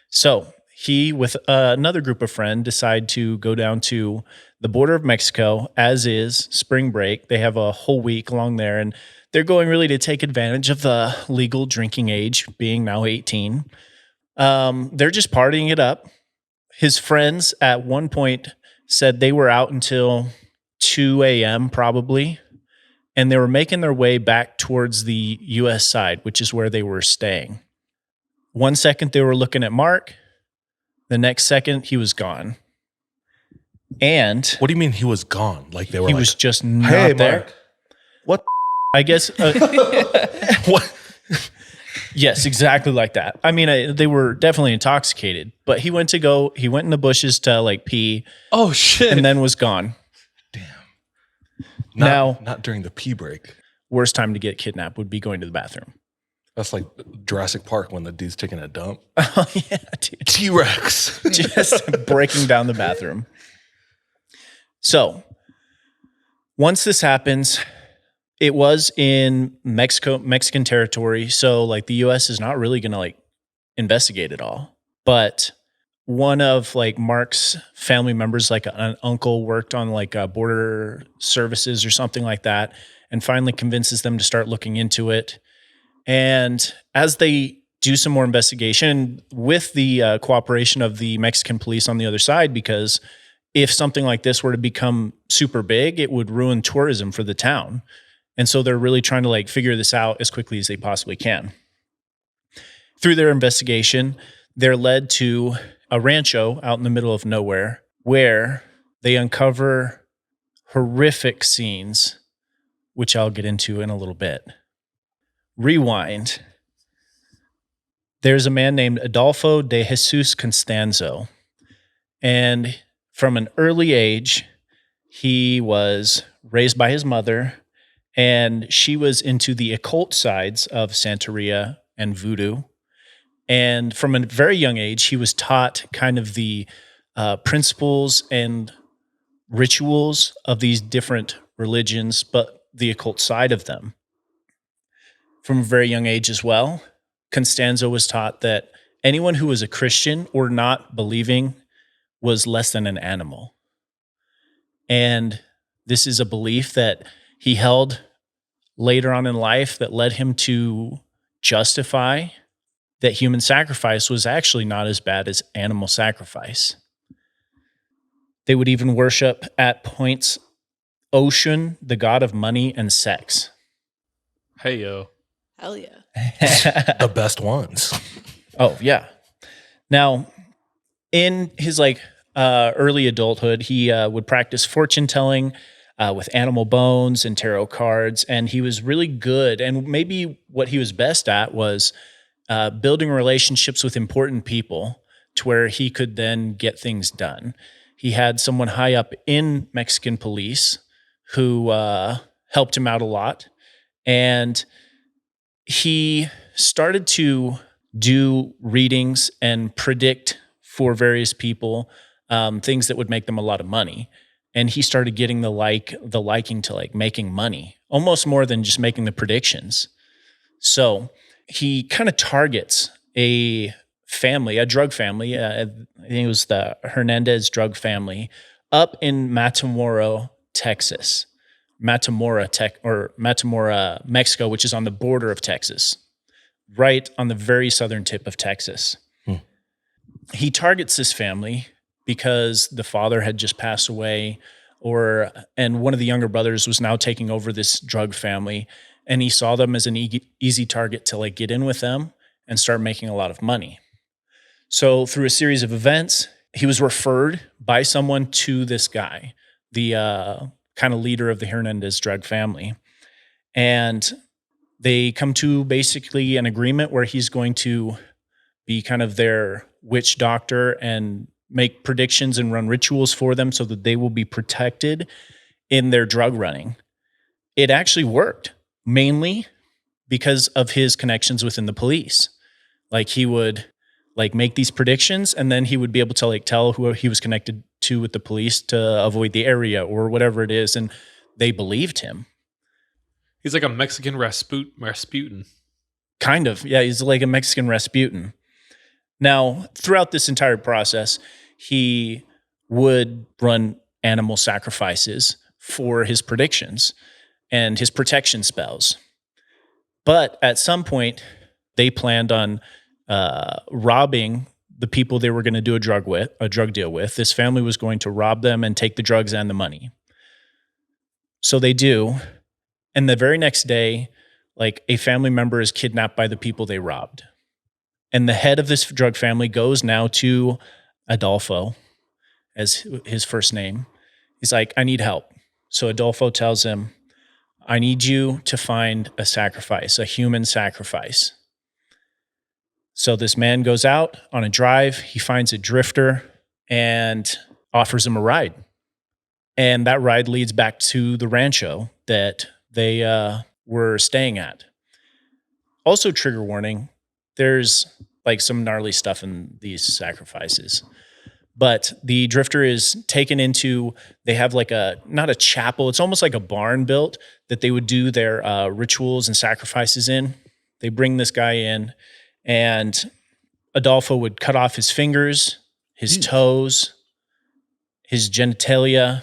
So he, with another group of friends, decide to go down to the border of Mexico, as is spring break. They have a whole week along there, and they're going really to take advantage of the legal drinking age, being now 18. They're just partying it up. His friends at one point said they were out until 2 a.m. probably, and they were making their way back towards the U.S. side, which is where they were staying. One second they were looking at Mark. The next second he was gone. And What do you mean he was gone? Like they were he like, was just not hey, there. Mark. What? I guess. What? Yes, exactly like that. I mean, they were definitely intoxicated, but he went in the bushes to like pee Oh shit! and then was gone. Not during the pee break. Worst time to get kidnapped would be going to the bathroom. That's like Jurassic Park when the dude's taking a dump. Oh, yeah, dude. T-Rex. Just breaking down the bathroom. So once this happens, it was in Mexican territory. So like the US is not really going to like investigate it all. But one of like Mark's family members, like an uncle, worked on like border services or something like that, and finally convinces them to start looking into it. And as they do some more investigation with the cooperation of the Mexican police on the other side, because if something like this were to become super big, it would ruin tourism for the town. And so they're really trying to like figure this out as quickly as they possibly can. Through their investigation, they're led to a rancho out in the middle of nowhere where they uncover horrific scenes, which I'll get into in a little bit. Rewind. There's a man named Adolfo de Jesus Constanzo. And from an early age, he was raised by his mother, and she was into the occult sides of Santeria and voodoo. And from a very young age, he was taught kind of the principles and rituals of these different religions, but the occult side of them. From a very young age as well, Constanzo was taught that anyone who was a Christian or not believing was less than an animal. And this is a belief that he held later on in life that led him to justify that human sacrifice was actually not as bad as animal sacrifice. They would even worship at points Ocean, the god of money and sex. Hey yo. Hell yeah. The best ones. Oh, yeah. Now, in his early adulthood, he would practice fortune telling with animal bones and tarot cards, and he was really good. And maybe what he was best at was building relationships with important people to where he could then get things done. He had someone high up in Mexican police who helped him out a lot, and he started to do readings and predict for various people things that would make them a lot of money. And he started getting the liking to like making money, almost more than just making the predictions. So he kind of targets a family, a drug family. I think it was the Hernandez drug family up in Matamoros, Texas. Matamoros, Mexico, which is on the border of Texas, right on the very southern tip of Texas. He targets this family because the father had just passed away, and one of the younger brothers was now taking over this drug family, and he saw them as an easy target to like get in with them and start making a lot of money. So through a series of events, he was referred by someone to this guy, the kind of leader of the Hernandez drug family. And they come to basically an agreement where he's going to be kind of their witch doctor and make predictions and run rituals for them so that they will be protected in their drug running. It actually worked, mainly because of his connections within the police. Like he would like make these predictions, and then he would be able to like tell who he was connected to with the police to avoid the area or whatever it is, and they believed him. He's like a Mexican Rasputin. Kind of, yeah. He's like a Mexican Rasputin. Now, throughout this entire process, he would run animal sacrifices for his predictions and his protection spells. But at some point, they planned on robbing the people they were going to do a drug deal with. This family was going to rob them and take the drugs and the money. So they do. And the very next day, like, a family member is kidnapped by the people they robbed. And the head of this drug family goes now to Adolfo, as his first name. He's like, I need help. So Adolfo tells him, I need you to find a sacrifice, a human sacrifice. So this man goes out on a drive. He finds a drifter and offers him a ride. And that ride leads back to the rancho that they were staying at. Also, trigger warning, there's like some gnarly stuff in these sacrifices. But the drifter is taken into, they have like not a chapel, it's almost like a barn built that they would do their rituals and sacrifices in. They bring this guy in, and Adolfo would cut off his fingers, his toes, his genitalia,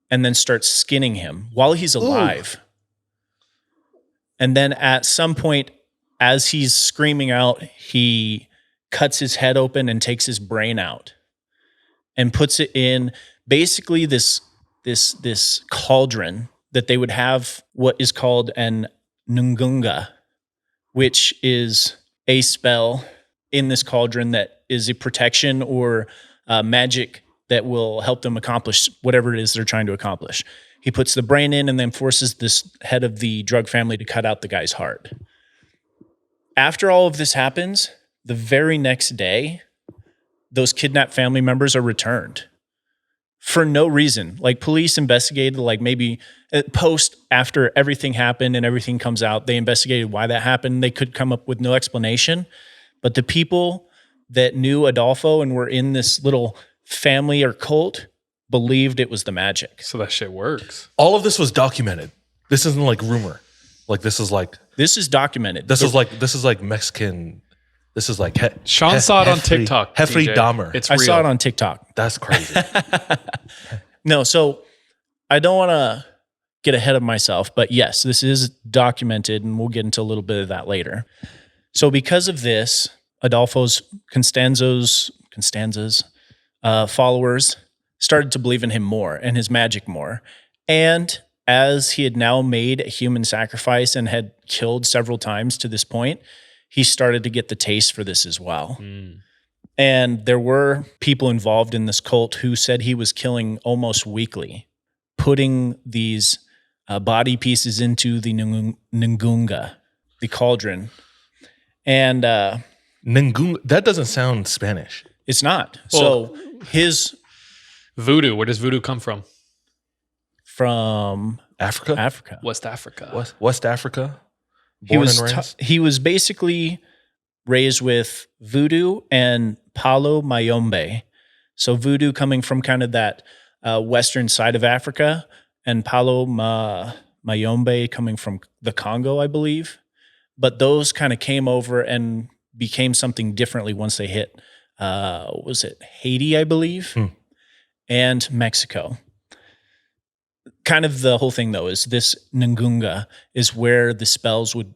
and then start skinning him while he's alive. Ooh. And then at some point, as he's screaming out, he cuts his head open and takes his brain out and puts it in basically this cauldron that they would have, what is called an ngunga, which is a spell in this cauldron that is a protection or magic that will help them accomplish whatever it is they're trying to accomplish. He puts the brain in and then forces this head of the drug family to cut out the guy's heart. After all of this happens, the very next day, those kidnapped family members are returned for no reason. Like, police investigated, like maybe post after everything happened and everything comes out, they investigated why that happened. They could come up with no explanation. But the people that knew Adolfo and were in this little family or cult believed it was the magic. So that shit works. All of this was documented. This isn't like rumor. Like, this is documented. This is like Mexican. This is like Sean saw it on TikTok. Jeffrey DJ. Dahmer. It's real. I saw it on TikTok. That's crazy. No, so I don't want to get ahead of myself, but yes, this is documented, and we'll get into a little bit of that later. So because of this, Adolfo's Constanza's followers started to believe in him more and his magic more. And as he had now made a human sacrifice and had killed several times to this point, he started to get the taste for this as well. Mm. And there were people involved in this cult who said he was killing almost weekly, putting these body pieces into the ngunga, the cauldron. And ngunga, that doesn't sound Spanish. It's not. Well, so his voodoo, where does voodoo come from? From Africa. West Africa. West Africa. He was basically raised with voodoo and palo mayombe. So voodoo coming from kind of that western side of Africa, and palo mayombe coming from the Congo, I believe. But those kind of came over and became something differently once they hit, was it Haiti, I believe, and Mexico. Kind of the whole thing, though, is this ngunga is where the spells would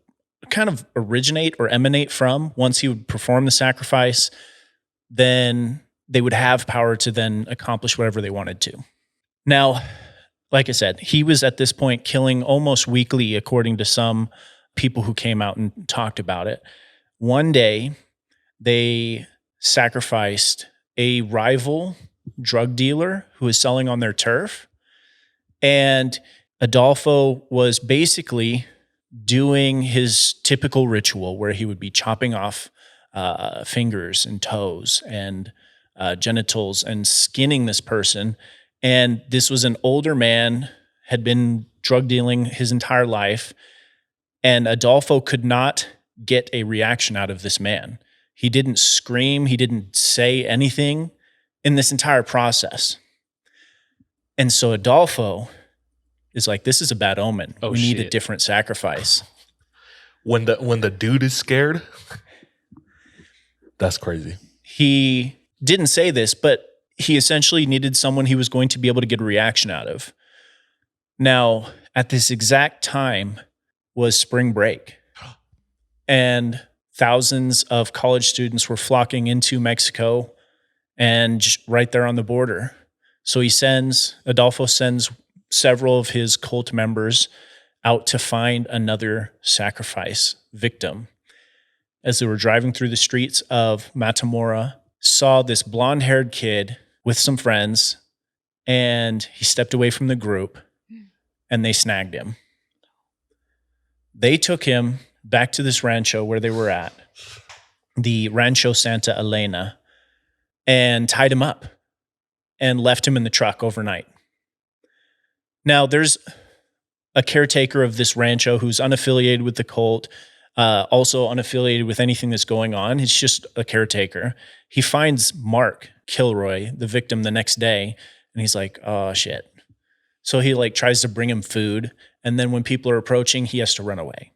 kind of originate or emanate from. Once he would perform the sacrifice, then they would have power to then accomplish whatever they wanted to. Now, like I said, he was at this point killing almost weekly, according to some people who came out and talked about it. One day, they sacrificed a rival drug dealer who was selling on their turf. And Adolfo was basically doing his typical ritual where he would be chopping off fingers and toes and genitals and skinning this person. And this was an older man, had been drug dealing his entire life. And Adolfo could not get a reaction out of this man. He didn't scream. He didn't say anything in this entire process. And so Adolfo is like, this is a bad omen. We need a different sacrifice. When the dude is scared. That's crazy. He didn't say this, but he essentially needed someone he was going to be able to get a reaction out of. Now, at this exact time was spring break, and thousands of college students were flocking into Mexico and right there on the border. So Adolfo sends several of his cult members out to find another sacrifice victim. As they were driving through the streets of Matamora, saw this blonde-haired kid with some friends, and he stepped away from the group, and they snagged him. They took him back to this rancho where they were at, the Rancho Santa Elena, and tied him up and left him in the truck overnight. Now, there's a caretaker of this rancho who's unaffiliated with the cult, also unaffiliated with anything that's going on. He's just a caretaker. He finds Mark Kilroy, the victim, the next day, and he's like, oh, shit. So he like tries to bring him food, and then when people are approaching, he has to run away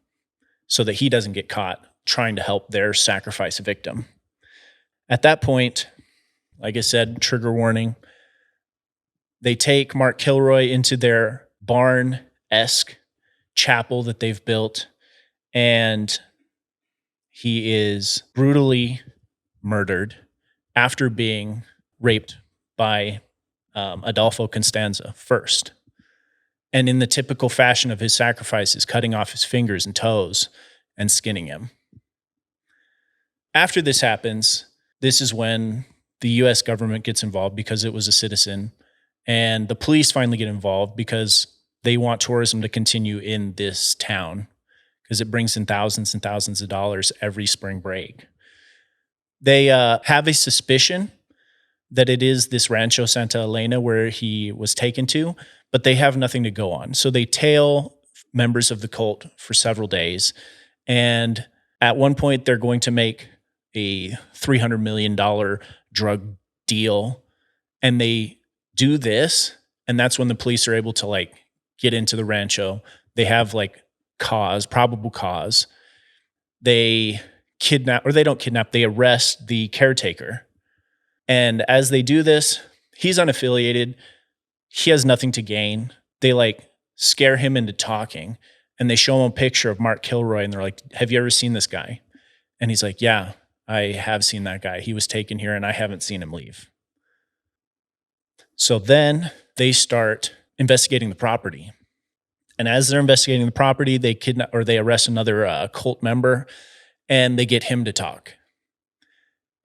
so that he doesn't get caught trying to help their sacrifice victim. At that point, like I said, trigger warning, they take Mark Kilroy into their barn-esque chapel that they've built, and he is brutally murdered after being raped by Adolfo Constanza first. And in the typical fashion of his sacrifices, cutting off his fingers and toes and skinning him. After this happens, this is when the U.S. government gets involved because it was a citizen, and the police finally get involved because they want tourism to continue in this town because it brings in thousands and thousands of dollars every spring break. They have a suspicion that it is this Rancho Santa Elena where he was taken to, but they have nothing to go on. So they tail members of the cult for several days. And at one point, they're going to make a $300 million drug deal. And they do this. And that's when the police are able to like get into the rancho. They have like probable cause. They they arrest the caretaker. And as they do this, he's unaffiliated. He has nothing to gain. They like scare him into talking, and they show him a picture of Mark Kilroy, and they're like, have you ever seen this guy? And he's like, yeah, I have seen that guy. He was taken here and I haven't seen him leave. So then they start investigating the property. And as they're investigating the property, they arrest another cult member, and they get him to talk.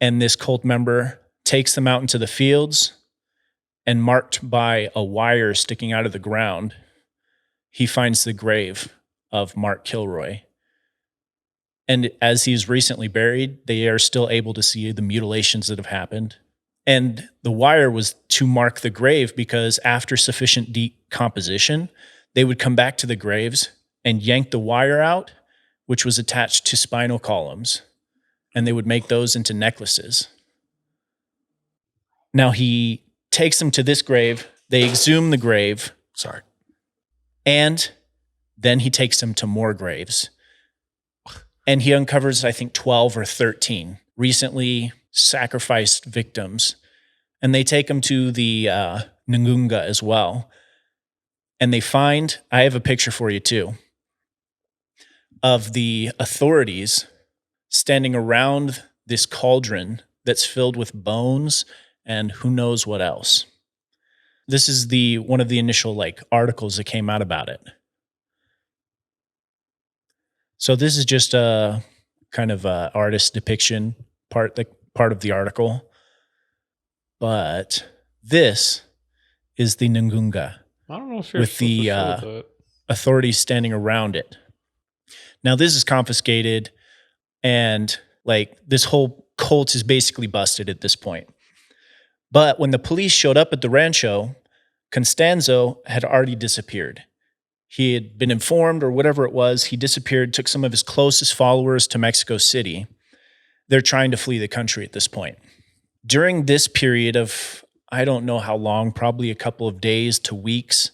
And this cult member takes them out into the fields, and marked by a wire sticking out of the ground, he finds the grave of Mark Kilroy. And as he's recently buried, they are still able to see the mutilations that have happened. And the wire was to mark the grave because after sufficient decomposition, they would come back to the graves and yank the wire out, which was attached to spinal columns, and they would make those into necklaces. Now he takes them to this grave, they exhume the grave, and then he takes them to more graves. And he uncovers, I think, 12 or 13 recently sacrificed victims. And they take them to the Ngunga as well. And they find, I have a picture for you too, of the authorities standing around this cauldron that's filled with bones and who knows what else. This is one of the initial articles that came out about it. So this is just a kind of a artist depiction part of the article. But this is the Ngunga. I don't know if you're with the authorities standing around it. Now this is confiscated, and this whole cult is basically busted at this point. But when the police showed up at the rancho, Constanzo had already disappeared. He had been informed or whatever it was. He disappeared, took some of his closest followers to Mexico City. They're trying to flee the country at this point. During this period of, I don't know how long, probably a couple of days to weeks,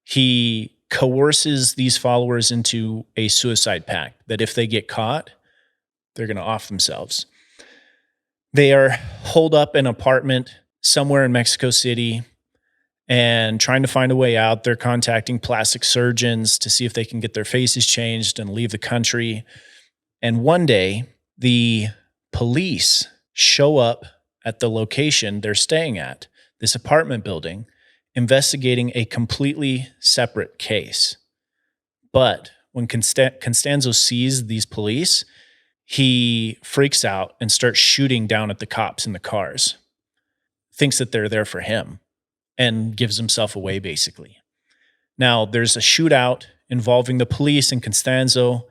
he coerces these followers into a suicide pact that if they get caught, they're going to off themselves. They are holed up in an apartment somewhere in Mexico City and trying to find a way out. They're contacting plastic surgeons to see if they can get their faces changed and leave the country. And one day, the police show up at the location they're staying at, this apartment building, investigating a completely separate case. But when Constanzo sees these police, he freaks out and starts shooting down at the cops in the cars, thinks that they're there for him, and gives himself away, basically. Now, there's a shootout involving the police and Constanzo,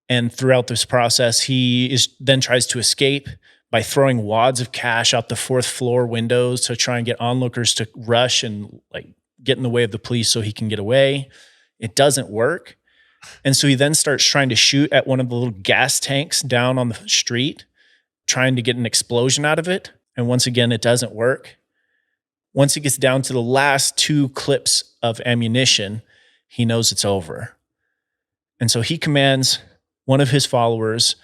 and throughout this process, he then tries to escape by throwing wads of cash out the 4th floor windows to try and get onlookers to rush and like get in the way of the police so he can get away. It doesn't work. And so he then starts trying to shoot at one of the little gas tanks down on the street, trying to get an explosion out of it. And once again, it doesn't work. Once he gets down to the last 2 clips of ammunition, he knows it's over. And so he commands one of his followers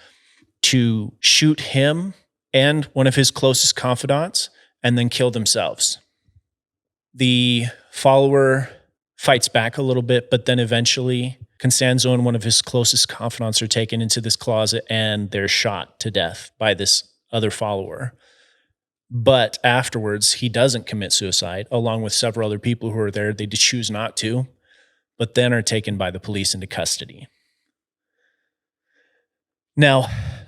to shoot him and one of his closest confidants and then kill themselves. The follower fights back a little bit, but then eventually Constanzo and one of his closest confidants are taken into this closet and they're shot to death by this other follower. But afterwards, he doesn't commit suicide, along with several other people who are there. They choose not to, but then are taken by the police into custody. Now,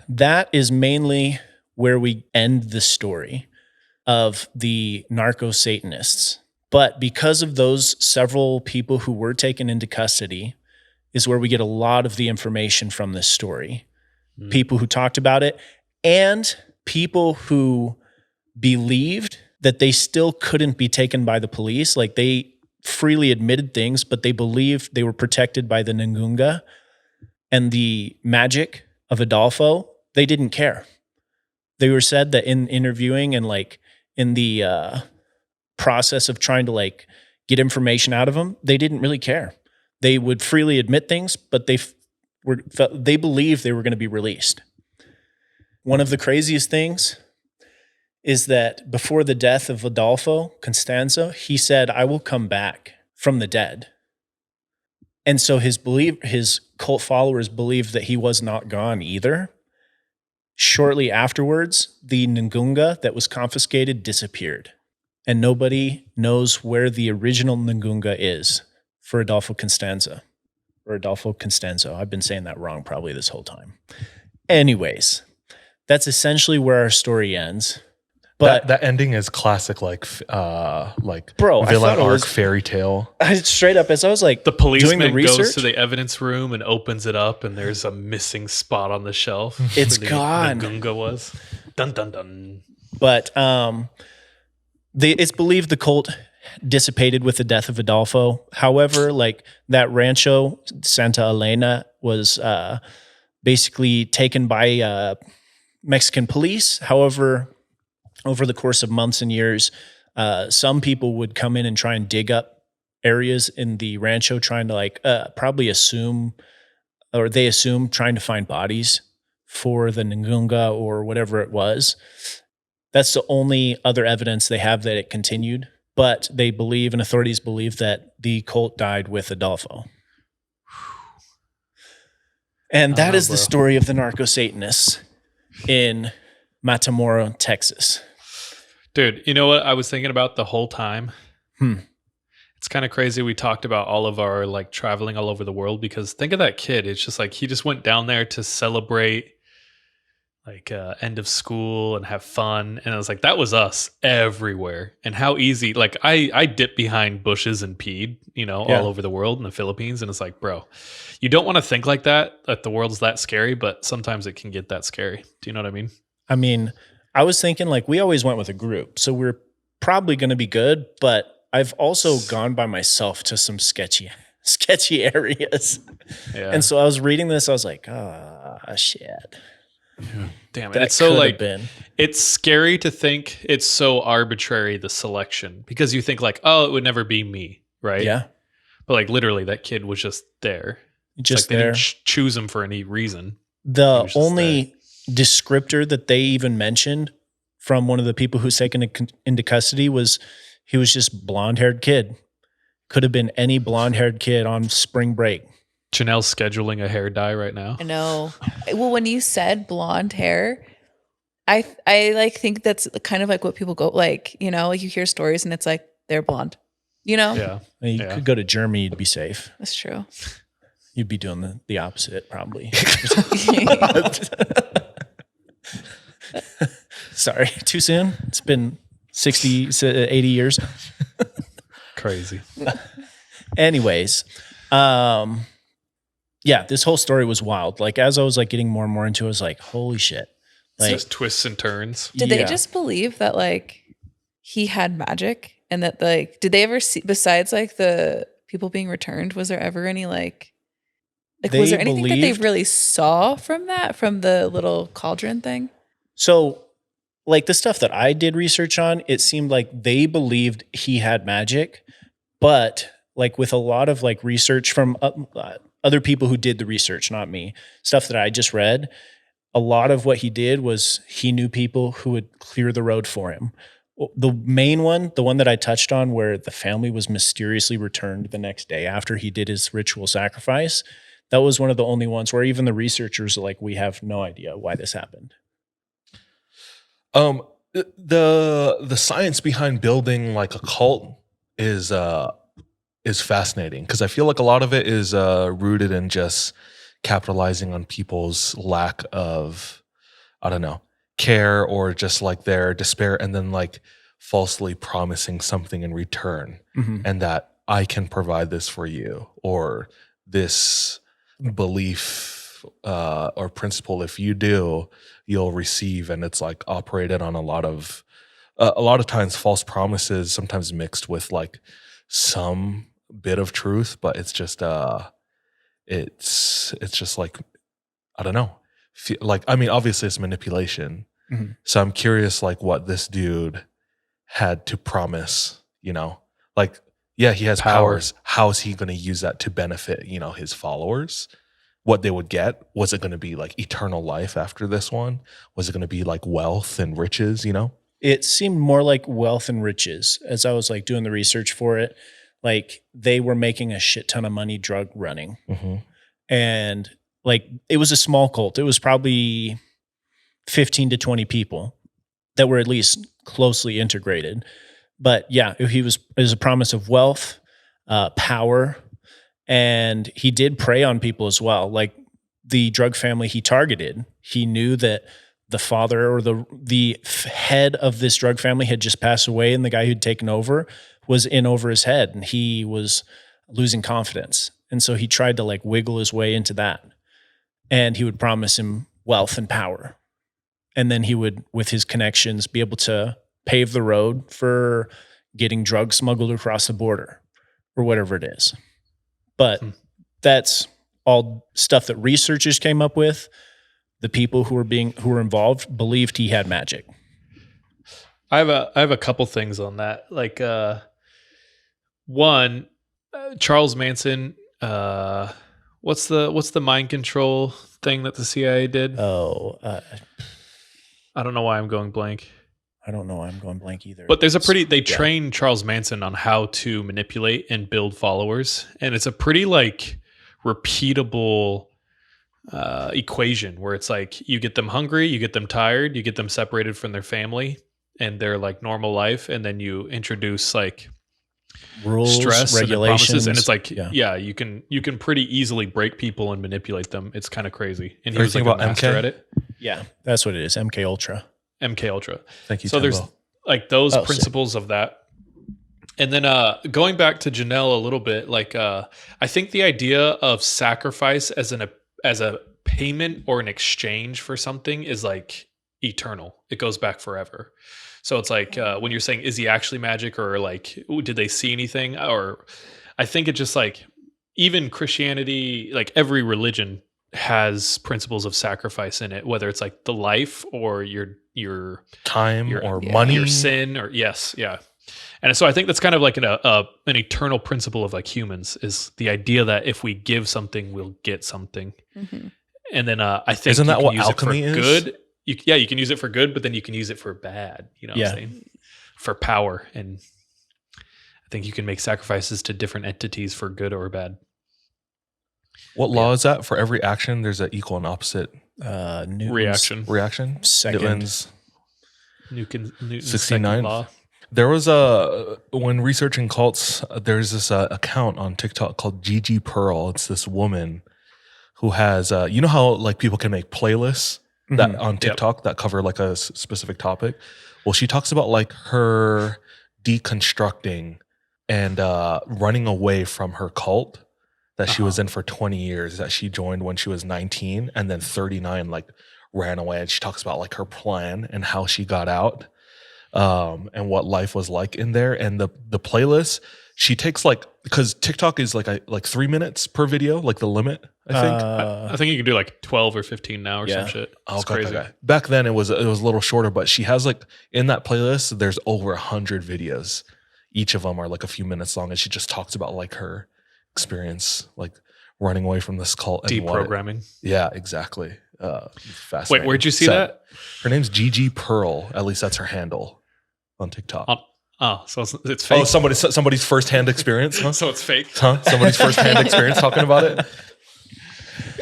that is mainly where we end the story of the Narco Satanists. But because of those several people who were taken into custody is where we get a lot of the information from this story. People who talked about it and people who believed that they still couldn't be taken by the police. Like they freely admitted things, but they believed they were protected by the Ngunga and the magic of Adolfo. They didn't care. They were said that in interviewing and like in the process of trying to like get information out of them, they didn't really care. They would freely admit things, but they believed they were going to be released. One of the craziest things is that before the death of Adolfo Constanzo, he said, "I will come back from the dead." And so his cult followers believed that he was not gone either. Shortly afterwards, the Ngunga that was confiscated disappeared. And nobody knows where the original Ngunga is for Adolfo Constanzo. Or Adolfo Constanzo. I've been saying that wrong probably this whole time. Anyways, that's essentially where our story ends. But that ending is classic, like bro, villain arc fairy tale. Straight up, as I was like, the policeman doing the research, goes to the evidence room and opens it up, and there's a missing spot on the shelf. It's where gone. The Ngunga was. Dun dun dun. But it's believed the cult dissipated with the death of Adolfo. However, like that rancho Santa Elena was basically taken by Mexican police. However, over the course of months and years, some people would come in and try and dig up areas in the rancho, trying to like probably assume trying to find bodies for the Ngunga or whatever it was. That's the only other evidence they have that it continued. But they believe, and authorities believe, that the cult died with Adolfo. And that is the story of the Narco Satanists in Matamoros, Texas. Dude, you know what I was thinking about the whole time? It's kind of crazy we talked about all of our like traveling all over the world, because think of that kid. It's just like he just went down there to celebrate like end of school and have fun. And I was like, that was us everywhere. And how easy, like I dipped behind bushes and peed, all over the world in the Philippines. And it's like, bro, you don't want to think like that the world's that scary, but sometimes it can get that scary. Do you know what I mean? I mean, I was thinking like we always went with a group, so we're probably going to be good, but I've also gone by myself to some sketchy areas. Yeah. And so I was reading this, I was like, shit. Yeah. Damn it. It's so like, it's scary to think it's so arbitrary, the selection, because you think like, oh, it would never be me. Right. Yeah. But like literally that kid was just there. Just like they didn't choose him for any reason. The only descriptor that they even mentioned from one of the people who's taken into custody was he was just blonde-haired kid. Could have been any blonde-haired kid on spring break. Janelle's scheduling a hair dye right now. I know. Well, when you said blonde hair, I like think that's kind of like what people go like, you know, like you hear stories and it's like they're blonde, you know? Yeah. You could go to Germany, you'd be safe. That's true. You'd be doing the opposite, probably. Sorry, too soon? It's been 60, 80 years. Crazy. Anyways, yeah, this whole story was wild. Like, as I was like getting more and more into it, I was like, holy shit. It's Like, just twists and turns. Did they just believe that like he had magic and that like, did they ever see, besides like the people being returned, was there ever any like was there anything that they really saw from that, from the little cauldron thing? So, like the stuff that I did research on, it seemed like they believed he had magic, but like with a lot of like research from other people who did the research, not me, stuff that I just read, a lot of what he did was he knew people who would clear the road for him. The main one, the one that I touched on where the family was mysteriously returned the next day after he did his ritual sacrifice, that was one of the only ones where even the researchers are like, we have no idea why this happened. The science behind building like a cult is fascinating because I feel like a lot of it is rooted in just capitalizing on people's lack of, I don't know, care or just like their despair, and then like falsely promising something in return, and that I can provide this for you, or this belief or principle, if you do, you'll receive. And it's like operated on a lot of times false promises, sometimes mixed with like some bit of truth, but it's just it's just like, I don't know, like, I mean, obviously it's manipulation. So I'm curious like what this dude had to promise, you know, like, yeah, he has powers. How is he going to use that to benefit, you know, his followers? What they would get? Was it going to be like eternal life after this one? Was it going to be like wealth and riches, you know? It seemed more like wealth and riches as I was like doing the research for it. Like they were making a shit ton of money drug running. And like it was a small cult. It was probably 15 to 20 people that were at least closely integrated. But yeah, it was a promise of wealth, power, and he did prey on people as well. Like the drug family he targeted, he knew that the father or the head of this drug family had just passed away, and the guy who'd taken over was in over his head, and he was losing confidence. And so he tried to like wiggle his way into that, and he would promise him wealth and power. And then he would, with his connections, be able to pave the road for getting drugs smuggled across the border or whatever it is. But that's all stuff that researchers came up with. The people who were involved believed he had magic. I have a couple things on that. Like one, Charles Manson, what's the mind control thing that the CIA did? I don't know why I'm going blank. I don't know why I'm going blank either. But they trained Charles Manson on how to manipulate and build followers. And it's a pretty like repeatable equation where it's like you get them hungry, you get them tired, you get them separated from their family and their like normal life. And then you introduce like rules, stress, regulations. And it's like, you can pretty easily break people and manipulate them. It's kind of crazy. And he was like about a master MK? at it. Yeah, that's what it is. MK Ultra. MK Ultra. Thank you. So there's like those principles of that. And then going back to Janelle a little bit, like I think the idea of sacrifice as a payment or an exchange for something is like eternal. It goes back forever. So it's like when you're saying, is he actually magic, or like, did they see anything? Or I think it just like, even Christianity, like every religion has principles of sacrifice in it, whether it's like the life or your time or money, your sin, or and so I think that's kind of like an eternal principle of like humans, is the idea that if we give something, we'll get something. And then I think Isn't that you can what use alchemy it for is? good. You can use it for good, but then you can use it for bad. You know what I'm saying? For power. And I think you can make sacrifices to different entities for good or bad. What law is that? For every action, there's an equal and opposite Newton's reaction. second. Newton's 69. second law. There was when researching cults, there's this account on TikTok called Gigi Pearl. It's this woman who has, you know how like people can make playlists that on TikTok that cover like a specific topic. Well, she talks about like her deconstructing and running away from her cult that she was in for 20 years, that she joined when she was 19 and then 39 like ran away. And she talks about like her plan and how she got out and what life was like in there. And the playlist, she takes like, because TikTok is like 3 minutes per video, like the limit, I think. I think you can do like 12 or 15 now or some shit. It's crazy. Okay. Back then it was a little shorter, but she has like in that playlist, there's over 100 videos. Each of them are like a few minutes long. And she just talks about like her experience, like running away from this cult. Deprogramming. Yeah, exactly. Fascinating. Wait, where'd you see that? Her name's Gigi Pearl. At least that's her handle on TikTok. So it's fake. Oh, somebody's firsthand experience, huh? So it's fake. Huh? Somebody's firsthand experience talking about it.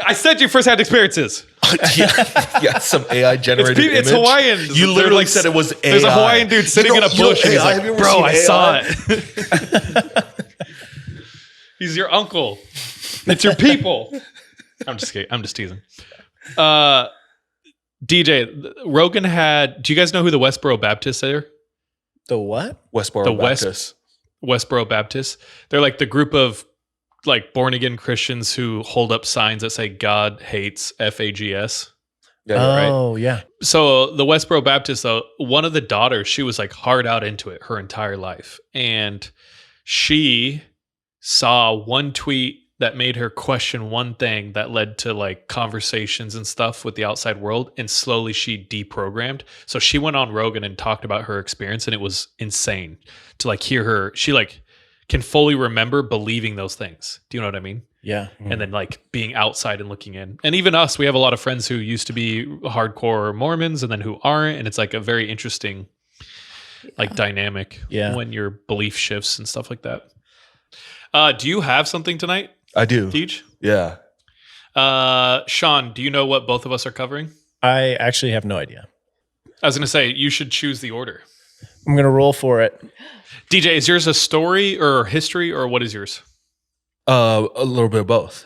I said your firsthand experiences. yeah, some AI generated image. It's Hawaiian. You literally said it was AI. There's a Hawaiian dude sitting in a bush. And he's like, bro, I saw it. He's your uncle. It's your people. I'm just kidding. I'm just teasing. DJ, Rogan had. Do you guys know who the Westboro Baptists are? The what? Westboro Baptists. Westboro Baptists. They're like the group of like born again Christians who hold up signs that say God hates FAGS. Yeah, yeah. So the Westboro Baptists, though, one of the daughters, she was like hard out into it her entire life. And she saw one tweet that made her question one thing that led to like conversations and stuff with the outside world. And slowly she deprogrammed. So she went on Rogan and talked about her experience. And it was insane to like hear her. She like can fully remember believing those things. Do you know what I mean? Yeah. And then like being outside and looking in. And even us, we have a lot of friends who used to be hardcore Mormons and then who aren't. And it's like a very interesting like dynamic when your belief shifts and stuff like that. Do you have something tonight? I do. Deej? Yeah. Sean, do you know what both of us are covering? I actually have no idea. I was going to say, you should choose the order. I'm going to roll for it. DJ, is yours a story or history or what is yours? A little bit of both.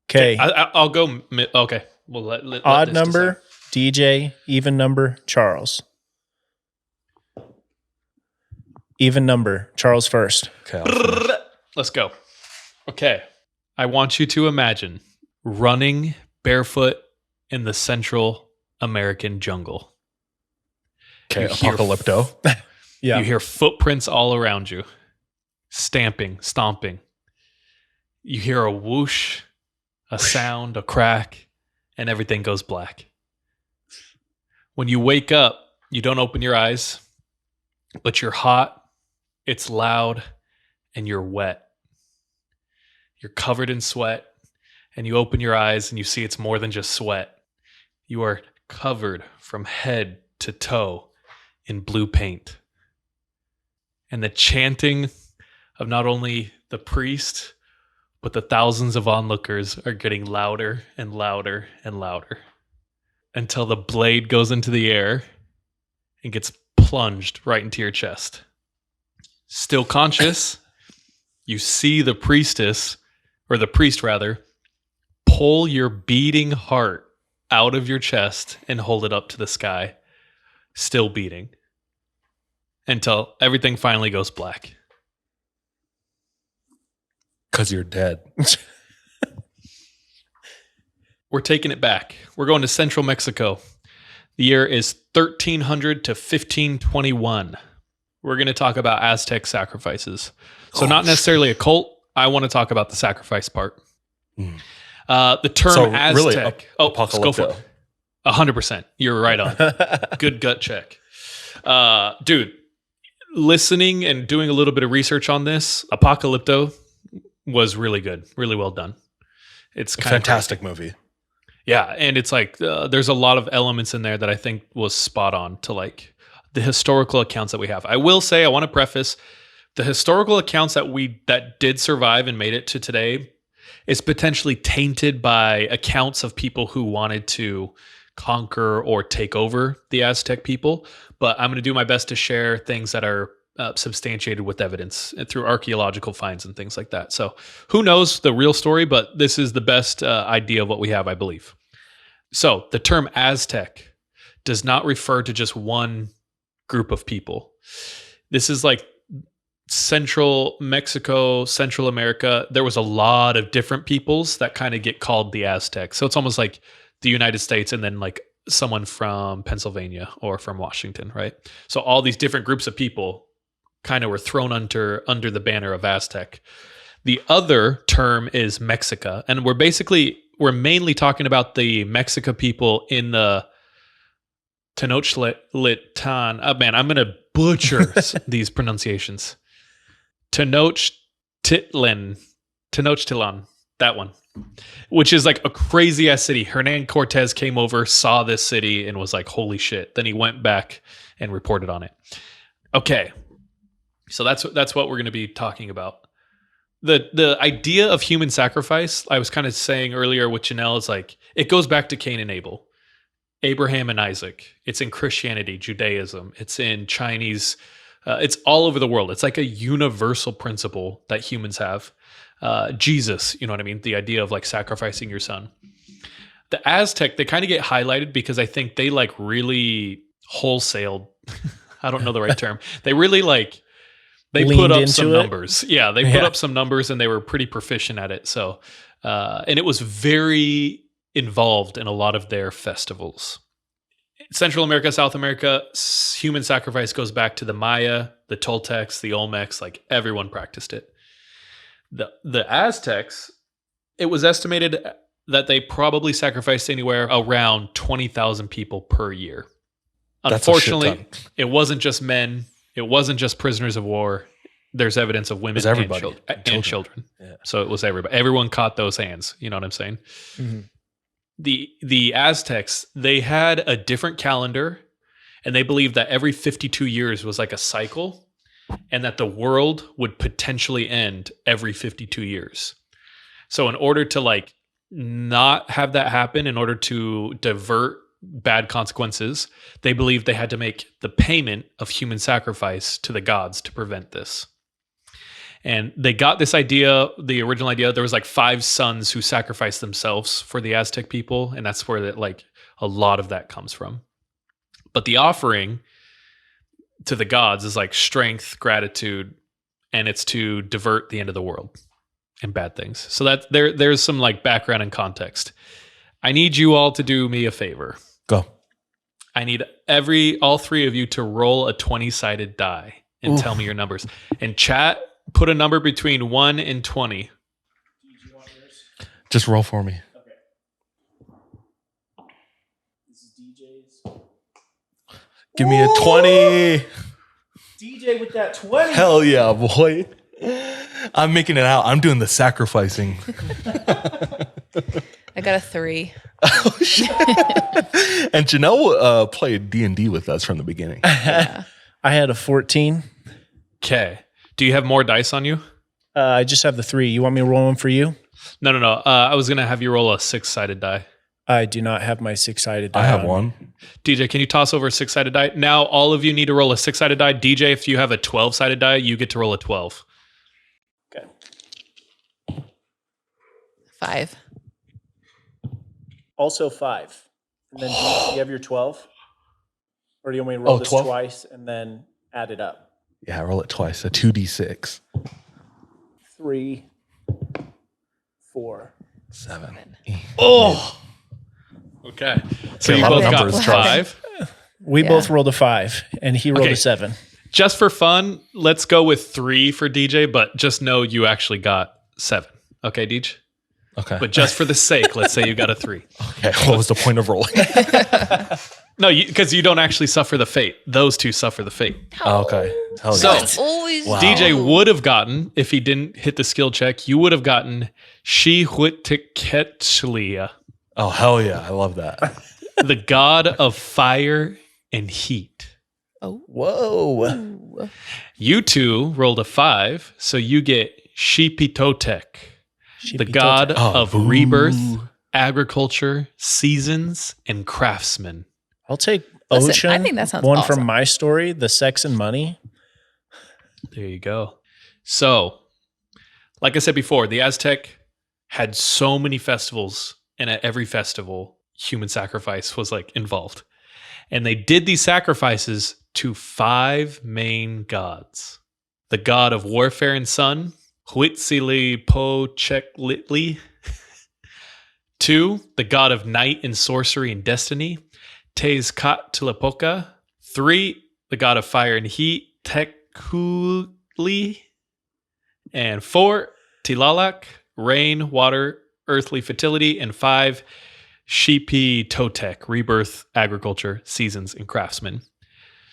Okay. I'll go. Okay. Well, let odd this number, decide. DJ. Even number, Charles. Even number, Charles first. Okay. Let's go. Okay. I want you to imagine running barefoot in the Central American jungle. Okay. Apocalypto. Yeah. You hear footprints all around you. Stamping, stomping. You hear a whoosh, a sound, a crack, and everything goes black. When you wake up, you don't open your eyes, but you're hot, it's loud, and you're wet. You're covered in sweat, and you open your eyes and you see it's more than just sweat. You are covered from head to toe in blue paint. And the chanting of not only the priest, but the thousands of onlookers are getting louder and louder and louder until the blade goes into the air and gets plunged right into your chest. Still conscious, you see the priestess, or the priest rather, pull your beating heart out of your chest and hold it up to the sky, still beating, until everything finally goes black. Because you're dead. We're taking it back. We're going to central Mexico. The year is 1300 to 1521. We're going to talk about Aztec sacrifices. So not necessarily a cult. I want to talk about the sacrifice part. The term Aztec. Really, let's go for it. 100%. You're right on. Good gut check. Dude, listening and doing a little bit of research on this, Apocalypto was really good. Really well done. It's kind fantastic movie. Yeah, and it's like there's a lot of elements in there that I think was spot on to like the historical accounts that we have. I will say, I want to preface the historical accounts that did survive and made it to today is potentially tainted by accounts of people who wanted to conquer or take over the Aztec people. But I'm going to do my best to share things that are substantiated with evidence through archaeological finds and things like that. So who knows the real story, but this is the best idea of what we have, I believe. So the term Aztec does not refer to just one group of people. This is like Central Mexico, Central America. There was a lot of different peoples that kind of get called the Aztecs. So it's almost like the United States and then like someone from Pennsylvania or from Washington, right? So all these different groups of people kind of were thrown under the banner of Aztec. The other term is Mexica, and we're mainly talking about the Mexica people in the Tenochtitlan. Oh man, I'm going to butcher these pronunciations. Tenochtitlan, that one, which is like a crazy ass city. Hernan Cortez came over, saw this city, and was like, "Holy shit!" Then he went back and reported on it. Okay, so that's what we're going to be talking about. The idea of human sacrifice, I was kind of saying earlier with Janelle, is like it goes back to Cain and Abel, Abraham and Isaac. It's in Christianity, Judaism. It's in Chinese. It's all over the world. It's like a universal principle that humans have. Jesus, you know what I mean? The idea of like sacrificing your son. The Aztec, they kind of get highlighted because I think they like really wholesaled. I don't know the right term. They really like, they put up some numbers. Yeah, they put up some numbers and they were pretty proficient at it. So, and it was very involved in a lot of their festivals. Central America, South America, human sacrifice goes back to the Maya, the Toltecs, the Olmecs, like everyone practiced it. The Aztecs, it was estimated that they probably sacrificed anywhere around 20,000 people per year. Unfortunately, it wasn't just men. It wasn't just prisoners of war. There's evidence of women and children. Yeah. So it was everybody. Everyone caught those hands. You know what I'm saying? Mm-hmm. The Aztecs, they had a different calendar, and they believed that every 52 years was like a cycle, and that the world would potentially end every 52 years. So in order to like not have that happen, in order to divert bad consequences, they believed they had to make the payment of human sacrifice to the gods to prevent this. And they got this idea, the original idea, there was like 5 sons who sacrificed themselves for the Aztec people. And that's where like a lot of that comes from. But the offering to the gods is like strength, gratitude, and it's to divert the end of the world and bad things. So that there's some like background and context. I need you all to do me a favor. Go. I need all 3 of you to roll a 20-sided die and tell me your numbers. And chat, put a number between 1 and 20. Just roll for me. Okay. This is DJ's. Give me a 20. DJ with that 20. Hell yeah, boy. I'm making it out. I'm doing the sacrificing. I got a 3. Oh, shit. And Janelle played D&D with us from the beginning. Yeah. I had a 14. Okay. Do you have more dice on you? I just have the 3. You want me to roll one for you? No. I was going to have you roll a 6-sided die. I do not have my 6-sided die. I have one. DJ, can you toss over a 6-sided die? Now, all of you need to roll a 6-sided die. DJ, if you have a 12-sided die, you get to roll a 12. Okay. 5. Also 5. And then do you have your 12? Or do you want me to roll this 12? twice and then add it up? Yeah, roll it twice. A 2d6. 3, 4, 7. Oh! Okay. So you both got 5. We both rolled a 5, and he rolled a 7. Just for fun, let's go with 3 for DJ, but just know you actually got 7. Okay, Deej? Okay. But just for the sake, let's say you got a 3. Okay. What was the point of rolling? No, because you don't actually suffer the fate. Those 2 suffer the fate. Oh, okay. Hell So- yeah. It's always DJ would have gotten, if he didn't hit the skill check, you would have gotten Xihuitzquetzlia. Oh, hell yeah. I love that. The god of fire and heat. Oh. Whoa. Ooh. You two rolled a 5, so you get Shipitotec, the god Oh, of ooh. rebirth, agriculture, seasons, and craftsmen. I'll take Listen, Ocean. I think that sounds one awesome. from my story, the sex and money. There you go. So, like I said before, the Aztec had so many festivals, and at every festival, human sacrifice was like involved. And they did these sacrifices to 5 main gods. The god of warfare and sun, Huitzilopochtli. 2, the god of night and sorcery and destiny, Tezcatlipoca. 3, the god of fire and heat, Teculi. And 4, Tlaloc, rain, water, earthly fertility. And 5, Shipitotec, rebirth, agriculture, seasons, and craftsmen.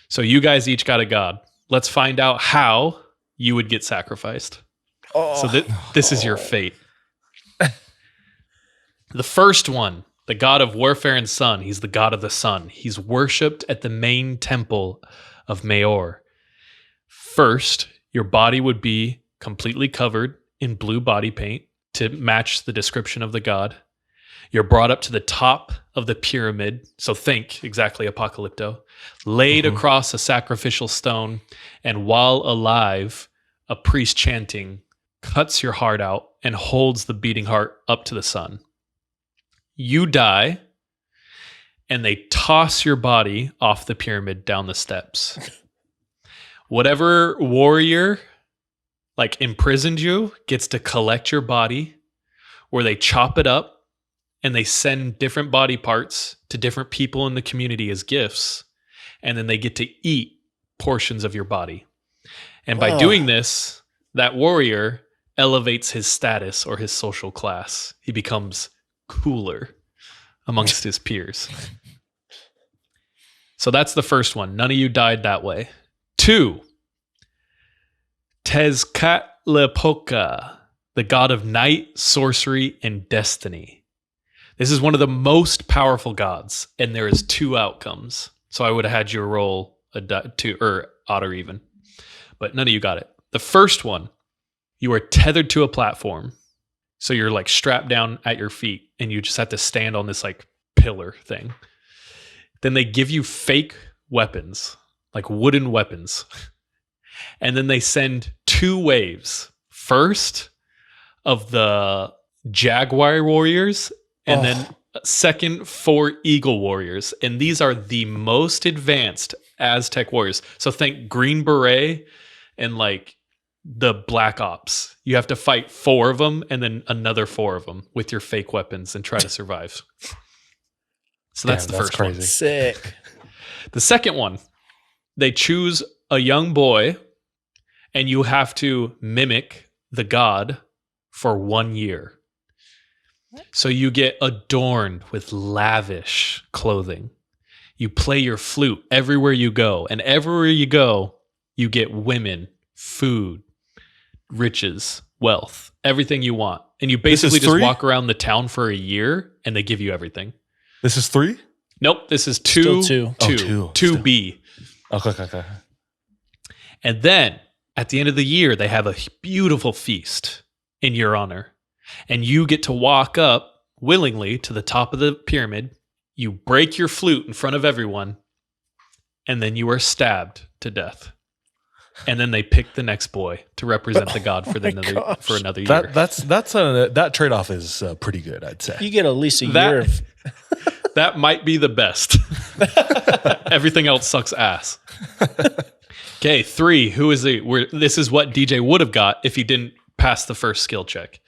So you guys each got a god. Let's find out how you would get sacrificed. Oh, So this is your fate. The first one, the god of warfare and sun. He's the god of the sun. He's worshipped at the main temple of Maor. First, your body would be completely covered in blue body paint to match the description of the god. You're brought up to the top of the pyramid. So think exactly Apocalypto. Laid across a sacrificial stone. And while alive, a priest chanting cuts your heart out and holds the beating heart up to the sun. You die, and they toss your body off the pyramid down the steps. Whatever warrior like imprisoned you gets to collect your body, where they chop it up and they send different body parts to different people in the community as gifts, and then they get to eat portions of your body. And by doing this, that warrior elevates his status or his social class. He becomes cooler amongst his peers. So that's the first one. None of you died that way. 2, Tezcatlipoca, the god of night, sorcery, and destiny. This is one of the most powerful gods, and there is 2 outcomes. So I would have had you roll a 2 or odd or even, but none of you got it. The first one, you are tethered to a platform. So you're like strapped down at your feet and you just have to stand on this like pillar thing. Then they give you fake weapons, like wooden weapons. And then they send 2 waves. First of the Jaguar warriors, and then second 4 Eagle warriors. And these are the most advanced Aztec warriors. So think Green Beret and like the Black Ops. You have to fight 4 of them and then another 4 of them with your fake weapons and try to survive. So that's the first one. sick. The second one, they choose a young boy and you have to mimic the god for 1 year. So you get adorned with lavish clothing. You play your flute everywhere you go. And everywhere you go, you get women, food, riches, wealth, everything you want. And you basically just walk around the town for a year and they give you everything. This is 3? Nope, this is 2. Still 2. 2B. Okay. And then at the end of the year, they have a beautiful feast in your honor. And you get to walk up willingly to the top of the pyramid. You break your flute in front of everyone. And then you are stabbed to death. And then they pick the next boy to represent the god for another year. That trade-off is pretty good, I'd say. You get at least a year of. That might be the best. Everything else sucks ass. Okay, 3. Who is it? This is what Deejay would have got if he didn't pass the first skill check.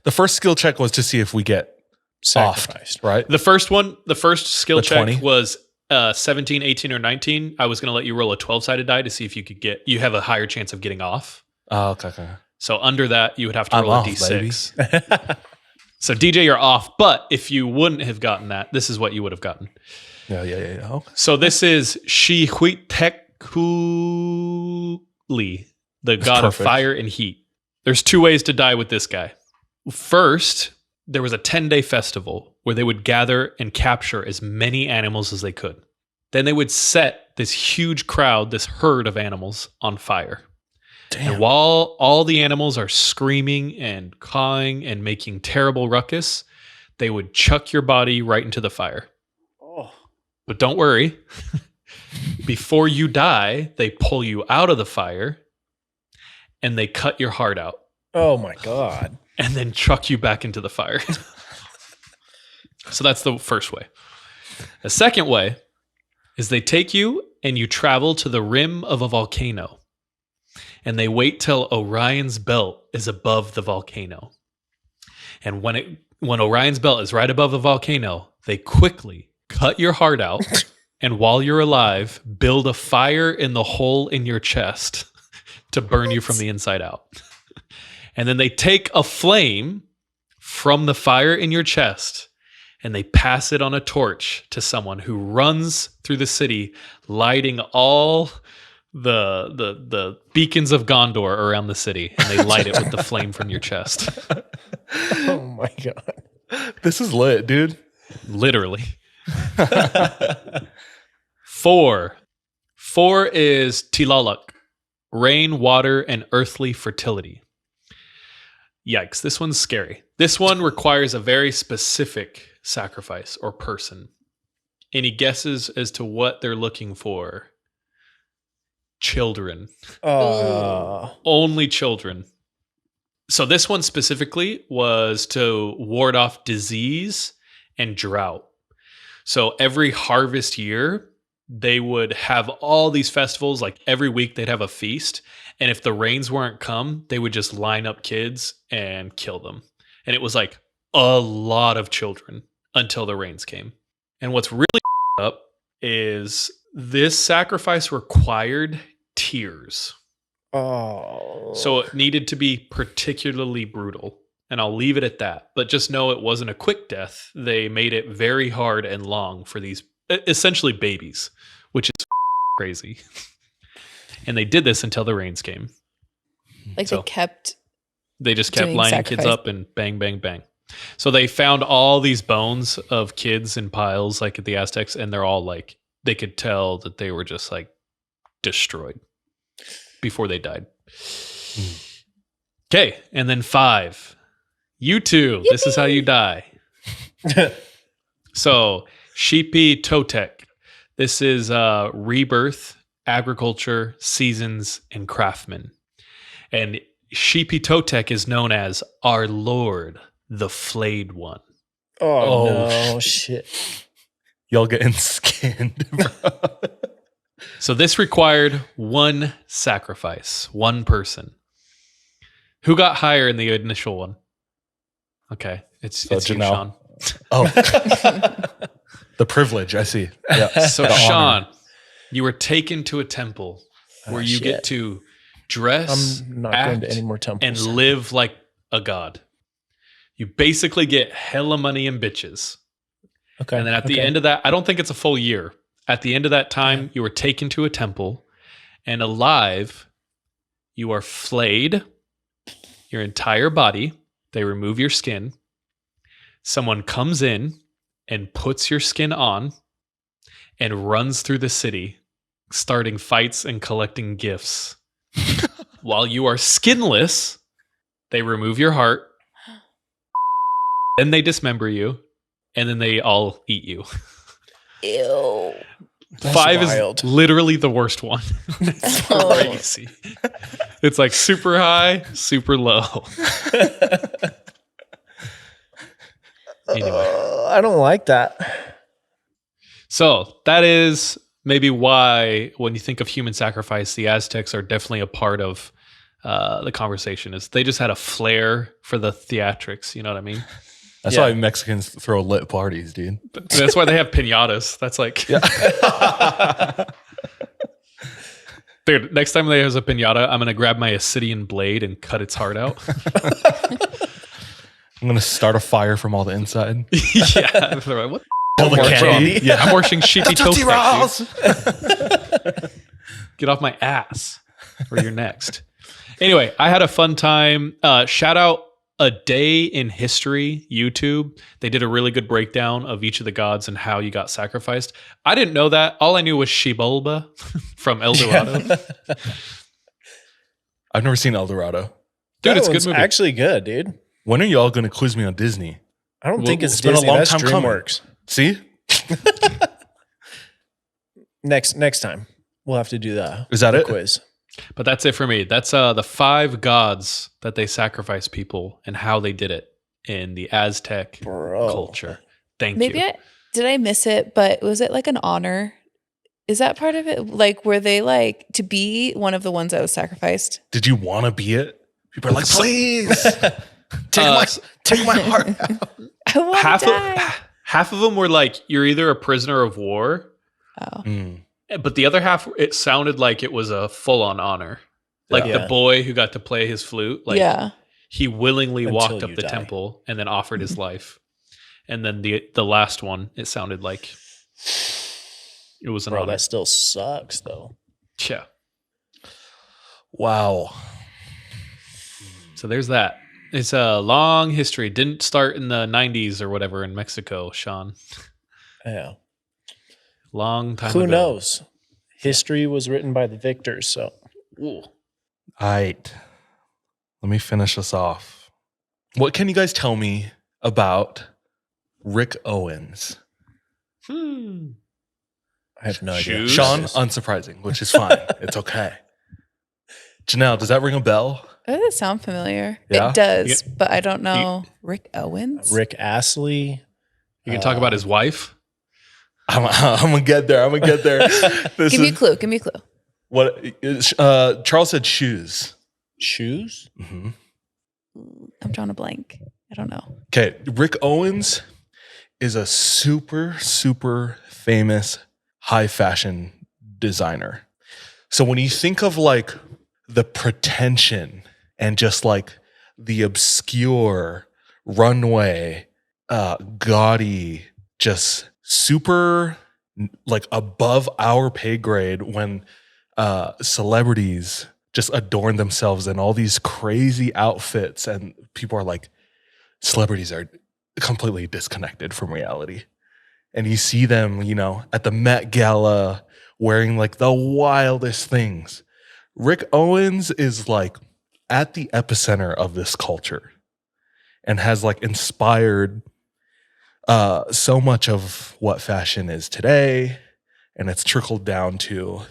The first skill check was to see if we get Sacrificed. offed, right? The first skill check 20? was 17, 18, or 19. I was going to let you roll a 12-sided die to see if you have a higher chance of getting off. Oh, okay. So under that, you would have to I'm roll off, a D6. So DJ, you're off. But if you wouldn't have gotten that, this is what you would have gotten. Yeah. Okay. So this is Xihuitekuli, the god of perfect. fire and heat. There's 2 ways to die with this guy. First, there was a 10-day festival where they would gather and capture as many animals as they could. Then they would set this huge crowd, this herd of animals, on fire. Damn. And while all the animals are screaming and cawing and making terrible ruckus, they would chuck your body right into the fire. Oh. But don't worry. Before you die, they pull you out of the fire and they cut your heart out Oh my God. and then chuck you back into the fire. So that's the first way. The second way is they take you and you travel to the rim of a volcano. And they wait till Orion's belt is above the volcano. And when Orion's belt is right above the volcano, they quickly cut your heart out. And while you're alive, build a fire in the hole in your chest to burn you from the inside out. And then they take a flame from the fire in your chest and they pass it on a torch to someone who runs through the city, lighting all the beacons of Gondor around the city, and they light it with the flame from your chest. Oh my God. This is lit, dude. Literally. 4 is Tilaluk, rain, water, and earthly fertility. Yikes, this one's scary. This one requires a very specific sacrifice or person. Any guesses as to what they're looking for? Children. Only children. So this one specifically was to ward off disease and drought. So every harvest year, they would have all these festivals. Like every week, they'd have a feast. And if the rains weren't come, they would just line up kids and kill them. And it was like a lot of children until the rains came. And what's really up is this sacrifice required tears. Oh. So it needed to be particularly brutal. And I'll leave it at that. But just know it wasn't a quick death. They made it very hard and long for these essentially babies, which is crazy. And they did this until the rains came. Like So- they just kept doing lining kids sacrifice. up and bang, bang, bang. So they found all these bones of kids in piles like at the Aztecs, and they're all like, they could tell that they were just like destroyed before they died. Okay, and then 5. You two, this is how you die. So, Sheepy Totec. This is rebirth, agriculture, seasons, and craftsmen. And Sheepy Totec is known as our Lord, the Flayed One. Oh, Oh, no, shit. Y'all getting skinned, bro. So this required one sacrifice, one person. Who got higher in the initial one? Okay, it's you, Janelle. Sean. Oh, the privilege. I see. Yeah. So The honor. Sean, you were taken to a temple where you shit. get to dress, I'm not going to act, any more temples. and live like a god. You basically get hella money and bitches. Okay. And then at the end of that, I don't think it's a full year. At the end of that time, you were taken to a temple, and alive, you are flayed, your entire body. They remove your skin. Someone comes in and puts your skin on and runs through the city, starting fights and collecting gifts. While you are skinless, they remove your heart, then they dismember you, and then they all eat you. Ew. That's 5 wild. is literally the worst one. It's crazy. It's like super high, super low. Anyway, I don't like that. so that is maybe why when you think of human sacrifice, the Aztecs are definitely a part of the conversation. Is they just had a flair for the theatrics. You know what I mean? That's Yeah. why Mexicans throw lit parties, dude. That's why they have piñatas. That's like, dude, next time they have a piñata, I'm going to grab my Ascidian blade and cut its heart out. I'm gonna start a fire from all the inside. Yeah. They're like, what All the More candy. candy. Yeah. I'm worshiping sheepy Tootsie toast. Rolls. Get off my ass, or you're next. Anyway, I had a fun time. Shout out A Day in History YouTube. They did a really good breakdown of each of the gods and how you got sacrificed. I didn't know that. All I knew was Xibalba from El Dorado. I've never seen El Dorado. Dude, That it's a good one's movie. actually good, dude. When are y'all going to quiz me on Disney? I don't think it's it's been a Disney. long That's time coming. DreamWorks. See? Next time we'll have to do the Is that the it? quiz. But that's it for me. That's the 5 gods that they sacrifice people and how they did it in the Aztec Bro. culture. Thank Maybe you. did I miss it? But was it like an honor? Is that part of it? Like, were they like to be one of the ones that was sacrificed? Did you want to be it? People are like, please take Uh, my heart out. I want half to die. half of them were like, you're either a prisoner of war, Oh. Mm. but the other half, it sounded like it was a full-on honor. Like Yeah. the boy who got to play his flute, like yeah. he willingly Until walked up you the die. temple and then offered his life. And then the last one, it sounded like it was an Bro, honor. that still sucks though. Yeah. Wow. So there's that. It's a long history. Didn't start in the 90s or whatever in Mexico, Sean. Yeah. Long time Who ago. knows? History was written by the victors, so Ooh. All right. Let me finish this off. What can you guys tell me about Rick Owens? Hmm. I have no idea. Shoes? Sean, unsurprising, which is fine. It's okay. Janelle, does that ring a bell? Does it sound familiar? Yeah? It does, You- but I don't know. Rick Owens? Rick Astley. You can talk about his wife. I'm gonna get there. This Give me a is clue. Give me a clue. what Charles said. Shoes. Shoes? Mhm. I'm drawing a blank. I don't know. Okay, Rick Owens is a super famous high fashion designer. So when you think of like the pretension and just like the obscure runway, gaudy, just super like above our pay grade when celebrities just adorn themselves in all these crazy outfits and people are like, celebrities are completely disconnected from reality. And you see them, you know, at the Met Gala wearing like the wildest things. Rick Owens is like at the epicenter of this culture and has like inspired so much of what fashion is today. And it's trickled down to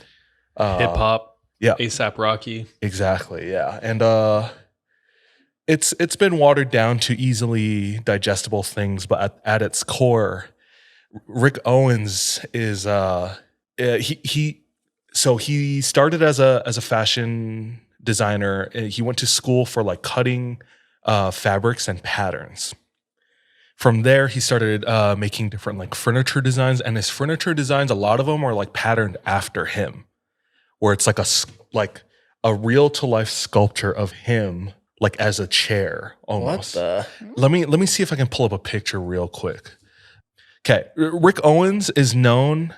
Hip hop. yeah. ASAP Rocky. Exactly, yeah. And it's been watered down to easily digestible things, but at its core, Rick Owens is he started as a fashion designer. He went to school for like cutting fabrics and patterns. From there, he started making different like furniture designs, and his furniture designs, a lot of them are like patterned after him, where it's like a real to life sculpture of him, like as a chair almost. What the? Let me see if I can pull up a picture real quick. Okay, Rick Owens is known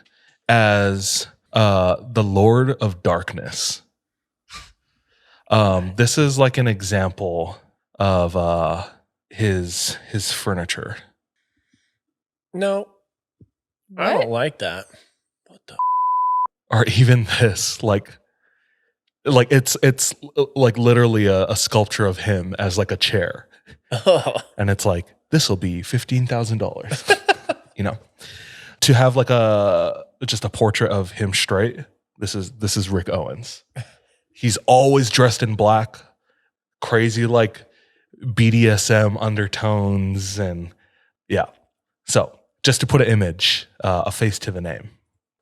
as the Lord of Darkness. This is like an example of his furniture. No. I What? don't like that. What the? Or even this, like it's like literally a sculpture of him as like a chair, and it's like this will be $15,000. You know, to have like just a portrait of him straight. This is Rick Owens. He's always dressed in black, crazy like BDSM undertones, and yeah. So just to put an image, a face to the name.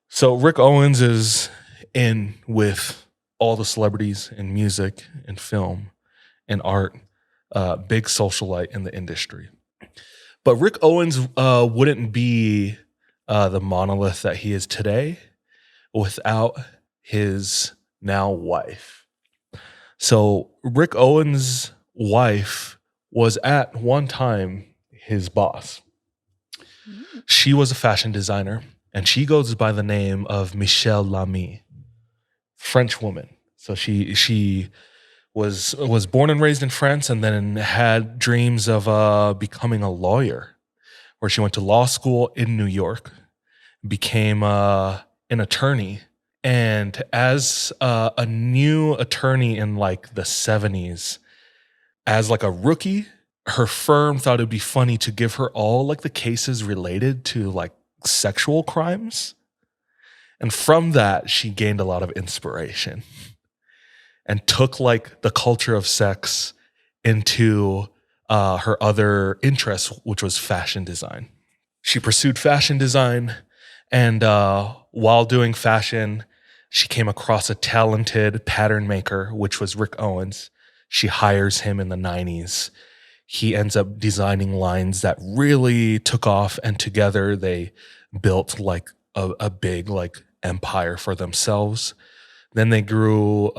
So Rick Owens is in with all the celebrities in music and film and art, big socialite in the industry. But Rick Owens wouldn't be the monolith that he is today without his now wife. So Rick Owens' wife was at one time his boss. She was a fashion designer, and she goes by the name of Michelle Lamy, French woman. So she was born and raised in France, and then had dreams of becoming a lawyer, where she went to law school in New York, became an attorney, and as a new attorney in like the 70s, as like a rookie, her firm thought it'd be funny to give her all like the cases related to like sexual crimes. And from that, she gained a lot of inspiration and took like the culture of sex into her other interest, which was fashion design. She pursued fashion design, and while doing fashion, she came across a talented pattern maker, which was Rick Owens. She hires him in the 90s. He ends up designing lines that really took off, and together they built like a big like empire for themselves. Then they grew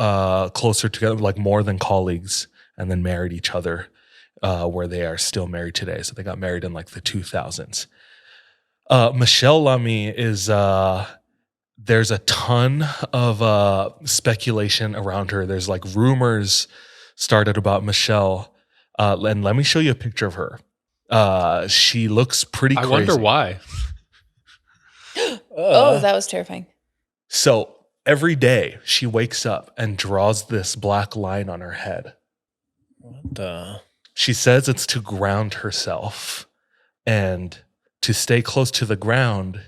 closer together, like more than colleagues, and then married each other, where they are still married today. So they got married in like the 2000s. Michelle Lamy is, there's a ton of speculation around her. There's like rumors started about Michelle. And let me show you a picture of her. She looks pretty crazy. I wonder why. Oh, that was terrifying. So every day she wakes up and draws this black line on her head. What the? She says it's to ground herself, and to stay close to the ground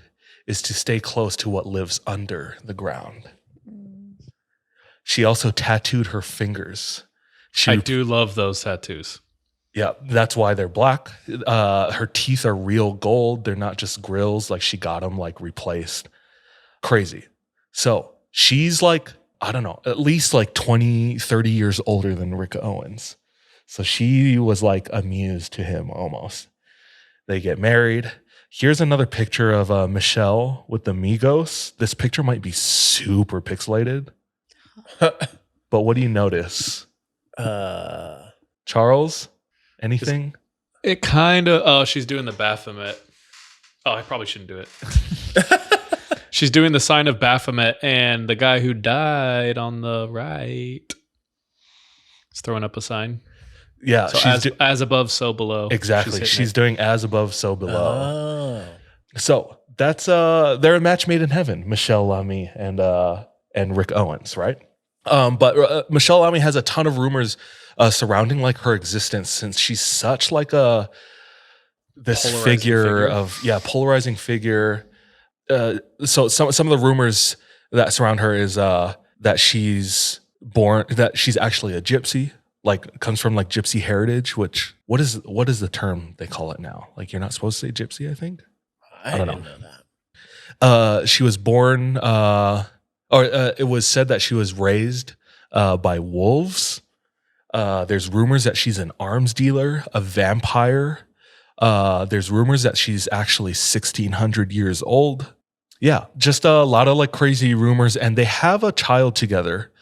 is to stay close to what lives under the ground. She also tattooed her fingers. I do love those tattoos. Yeah, that's why they're black. Her teeth are real gold. They're not just grills. Like she got them like replaced. Crazy. So she's like, I don't know, at least like 20, 30 years older than Rick Owens. So she was like a muse to him almost. They get married. Here's another picture of Michelle with the Migos. This picture might be super pixelated. But what do you notice? Charles? Anything? It kind of, oh, she's doing the Baphomet. Oh, I probably shouldn't do it. She's doing the sign of Baphomet, and the guy who died on the right is throwing up a sign. Yeah. So as above, so below. Exactly. She's doing as above, so below. Oh. So that's, they're a match made in heaven, Michelle Lamy and Rick Owens, right? But Michelle Lamy has a ton of rumors surrounding like her existence, since she's such like this polarizing figure. So some of the rumors that surround her is that she's actually a gypsy, like comes from like gypsy heritage. Which what is the term they call it now? Like you're not supposed to say gypsy, I think. I don't know that. She was born, it was said that she was raised by wolves. There's rumors that she's an arms dealer, a vampire. There's rumors that she's actually 1,600 years old. Yeah, just a lot of like crazy rumors. And they have a child together.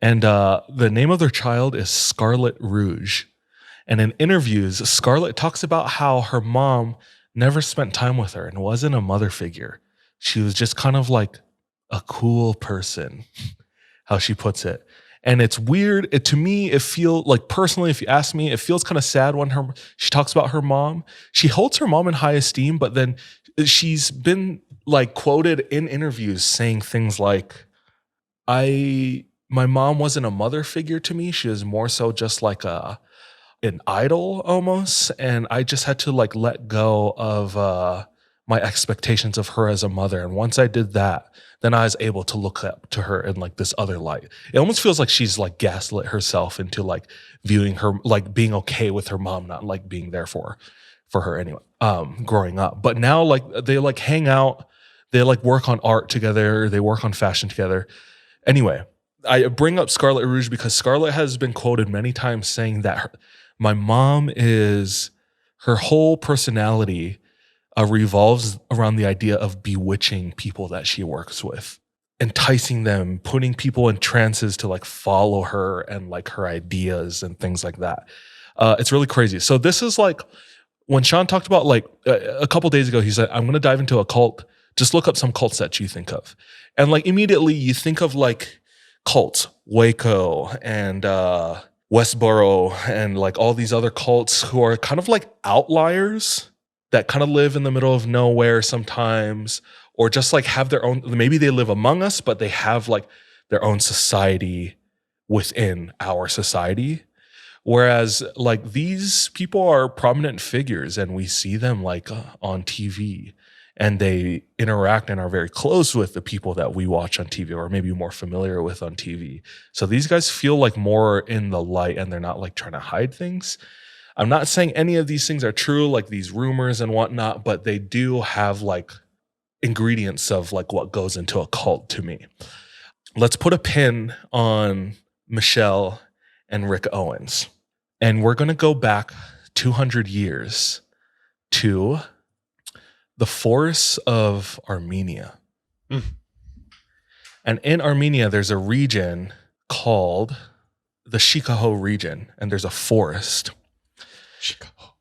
And the name of their child is Scarlet Rouge. And in interviews, Scarlet talks about how her mom never spent time with her and wasn't a mother figure. She was just kind of like a cool person, how she puts it. And it's weird. To me, it feels like, personally, if you ask me, it feels kind of sad when she talks about her mom. She holds her mom in high esteem, but then she's been like quoted in interviews saying things like, my mom wasn't a mother figure to me. She was more so just like an idol almost. And I just had to like let go of my expectations of her as a mother. And once I did that, then I was able to look up to her in like this other light. It almost feels like she's like gaslit herself into like viewing her, like being okay with her mom not like being there for her anyway, growing up. But now like they like hang out, they like work on art together, they work on fashion together. Anyway, I bring up Scarlet Rouge because Scarlet has been quoted many times saying that my mom is, her whole personality revolves around the idea of bewitching people that she works with, enticing them, putting people in trances to like follow her and like her ideas and things like that. It's really crazy. So this is like when Sean talked about like a couple days ago, he said, I'm going to dive into a cult. Just look up some cults that you think of. And like immediately you think of like cults, Waco and Westboro, and like all these other cults who are kind of like outliers that kind of live in the middle of nowhere sometimes, or just like have their own, maybe they live among us, but they have like their own society within our society. Whereas like these people are prominent figures and we see them like on TV, and they interact and are very close with the people that we watch on TV or maybe more familiar with on TV. So these guys feel like more in the light and they're not like trying to hide things. I'm not saying any of these things are true, like these rumors and whatnot, but they do have like ingredients of like what goes into a cult to me. Let's put a pin on Michelle and Rick Owens. And we're going to go back 200 years to the forests of Armenia. And in Armenia, there's a region called the Shikaho region, and there's a forest. Shikaho.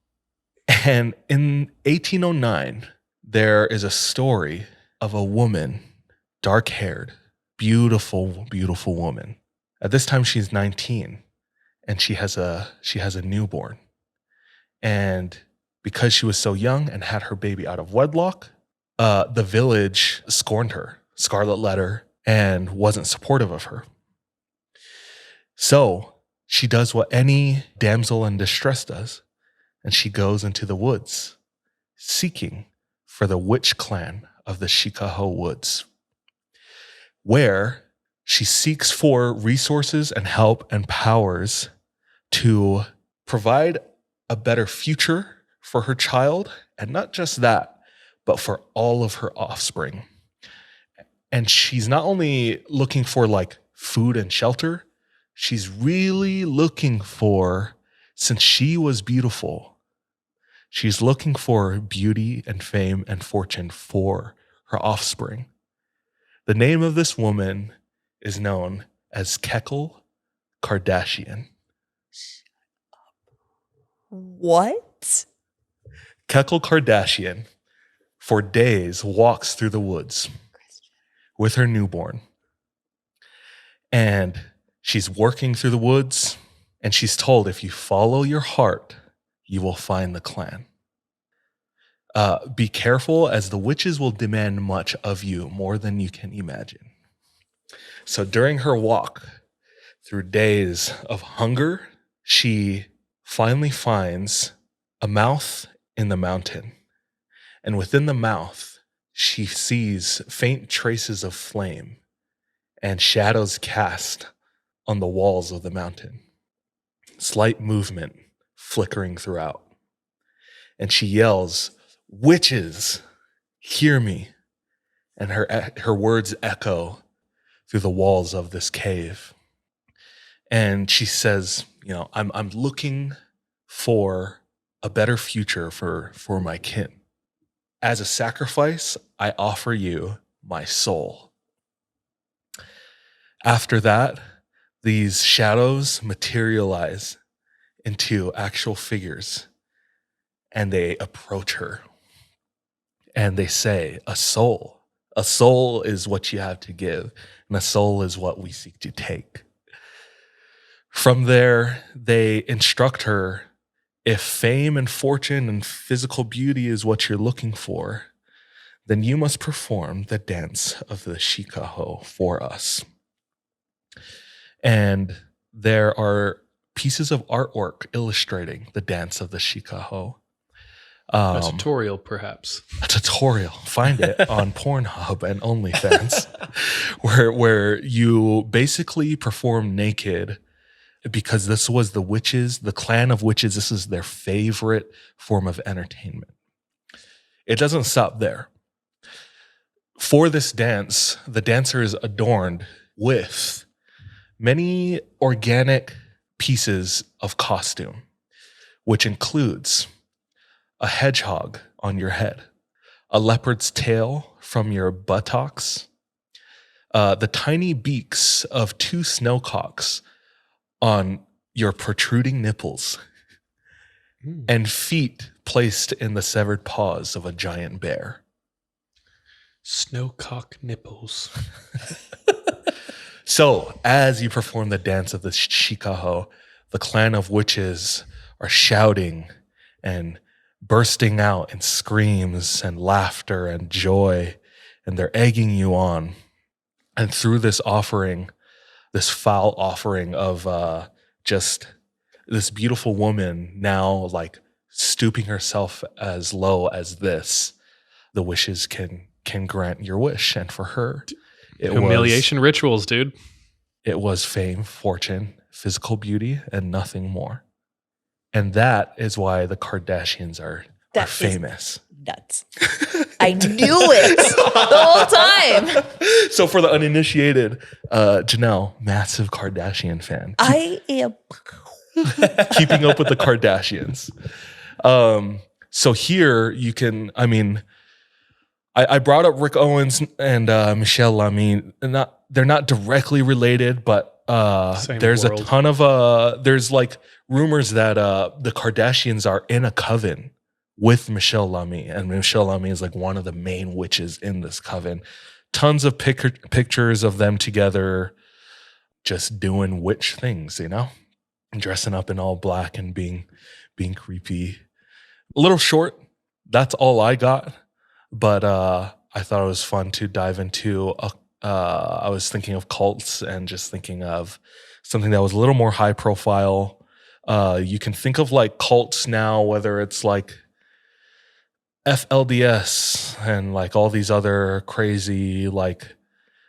And in 1809, there is a story of a woman, dark-haired, beautiful, beautiful woman. At this time, she's 19, and she has a newborn. And because she was so young and had her baby out of wedlock, the village scorned her, scarlet letter, and wasn't supportive of her. So she does what any damsel in distress does, and she goes into the woods, seeking for the witch clan of the Shikaho Woods, where she seeks for resources and help and powers to provide a better future for her child, and not just that, but for all of her offspring. And she's not only looking for like food and shelter, she's really looking for, since she was beautiful, she's looking for beauty and fame and fortune for her offspring. The name of this woman is known as Kekel Kardashian. What? Kekel Kardashian, for days, walks through the woods with her newborn. And she's working through the woods, and she's told, if you follow your heart, you will find the clan. Be careful, as the witches will demand much of you, more than you can imagine. So during her walk through days of hunger, she finally finds a mouth in the mountain. And within the mouth, she sees faint traces of flame and shadows cast on the walls of the mountain. Slight movement flickering throughout. And she yells, "Witches, hear me." And her words echo through the walls of this cave. And she says, I'm looking for a better future for my kin. As a sacrifice, I offer you my soul. After that, these shadows materialize into actual figures, and they approach her. And they say, a soul is what you have to give, and a soul is what we seek to take. From there, they instruct her, if fame and fortune and physical beauty is what you're looking for, then you must perform the dance of the Shikaho for us. And there are pieces of artwork illustrating the dance of the Shikaho. A tutorial, perhaps. A tutorial. Find it on Pornhub and OnlyFans, where you basically perform naked, because this was the witches, the clan of witches. This is their favorite form of entertainment. It doesn't stop there. For this dance, the dancer is adorned with many organic pieces of costume, which includes a hedgehog on your head, a leopard's tail from your buttocks, the tiny beaks of two snowcocks on your protruding nipples, and feet placed in the severed paws of a giant bear. Snowcock nipples. So, as you perform the dance of the Shikaho, the clan of witches are shouting and bursting out in screams and laughter and joy, and they're egging you on. And through this offering, this foul offering of just this beautiful woman now like stooping herself as low as this, the wishes can grant your wish. And for her, it Humiliation rituals, dude. It was fame, fortune, physical beauty, and nothing more. And that is why the Kardashians are That is famous. Nuts. I knew it the whole time. So for the uninitiated, Janelle, massive Kardashian fan. I am. Keeping up with the Kardashians. So here you can, I mean, I brought up Rick Owens and Michelle Lamy. They're not directly related, but there's world. a ton of there's like rumors that the Kardashians are in a coven with Michelle Lamy, and Michelle Lamy is like one of the main witches in this coven. Tons of pictures of them together, just doing witch things, you know, dressing up in all black and being creepy. A little short. That's all I got. But I thought it was fun to dive into. I was thinking of cults and just thinking of something that was a little more high profile. You can think of like cults now, whether it's like FLDS and like all these other crazy like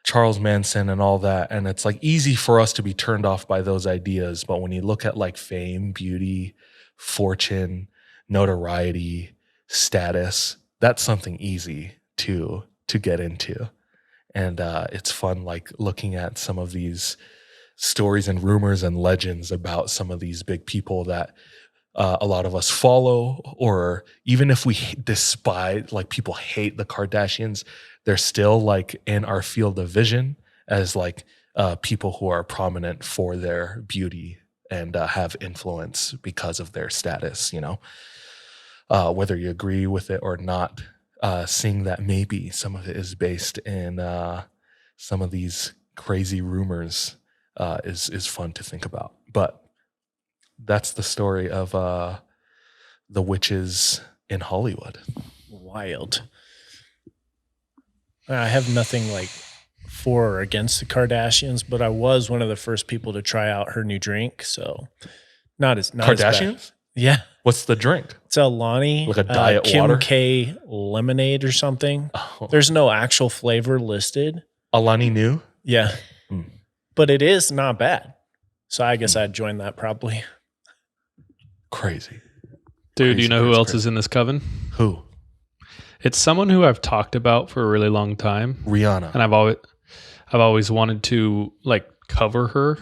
Charles Manson and all that. And it's like easy for us to be turned off by those ideas. But when you look at like fame, beauty, fortune, notoriety, status, that's something easy to get into. And it's fun like looking at some of these stories and rumors and legends about some of these big people that a lot of us follow, or even if we despise, like people hate the Kardashians, they're still like in our field of vision as like people who are prominent for their beauty and have influence because of their status, you know, whether you agree with it or not, seeing that maybe some of it is based in some of these crazy rumors is fun to think about. But that's the story of the witches in Hollywood. Wild. I have nothing like for or against the Kardashians, but I was one of the first people to try out her new drink. So not as bad. Kardashians? Yeah. What's the drink? It's a Lonnie, Like a diet Kim water? K lemonade or something. Oh. There's no actual flavor listed. Alani Nu? Yeah. Mm. But it is not bad. So I guess I'd join that probably. Crazy. Dude, Crazy, you know who crazy, else crazy. is in this coven? Who? It's someone who I've talked about for a really long time, Rihanna. and I've always wanted to like cover her.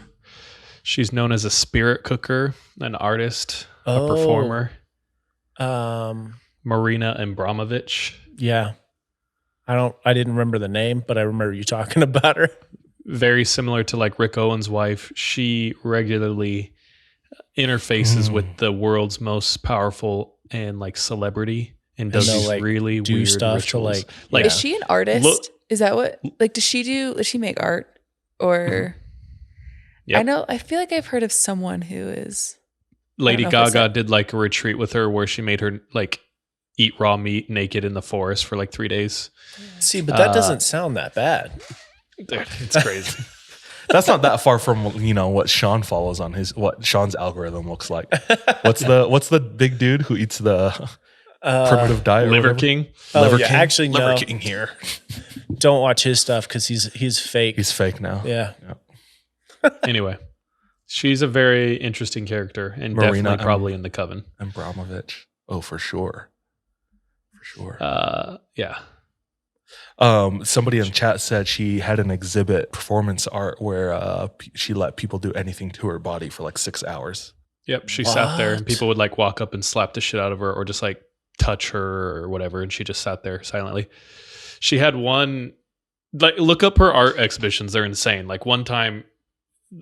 She's known as a spirit cooker, an artist, a performer. Marina Abramovic. Yeah. I didn't remember the name, but I remember you talking about her. Very similar to like Rick Owens' wife. She regularly interfaces with the world's most powerful and like celebrity and does they'll, these like, really do weird stuff rituals. to, like, like Is she an artist? Look- Is that what? Like, does she make art or? Yep. I feel like I've heard of someone who is. Lady I don't know if it's Gaga that- did like a retreat with her where she made her like eat raw meat naked in the forest for like 3 days. See, but that doesn't sound that bad. Dude, it's crazy. That's not that far from, you know, what Sean follows on what Sean's algorithm looks like. What's the big dude who eats the primitive diet? or Liver whatever? King. Liver yeah, King? actually, Liver no. King here. Don't watch his stuff because he's fake. He's fake now. Yeah. Anyway, she's a very interesting character and Marina definitely probably in the coven. Abramovic. Oh, for sure. For sure. Yeah. Somebody in chat said she had an exhibit performance art where she let people do anything to her body for like 6 hours. Yep. She sat there and What? people would like walk up and slap the shit out of her or just like touch her or whatever. And she just sat there silently. She had one, like, look up her art exhibitions. They're insane. Like one time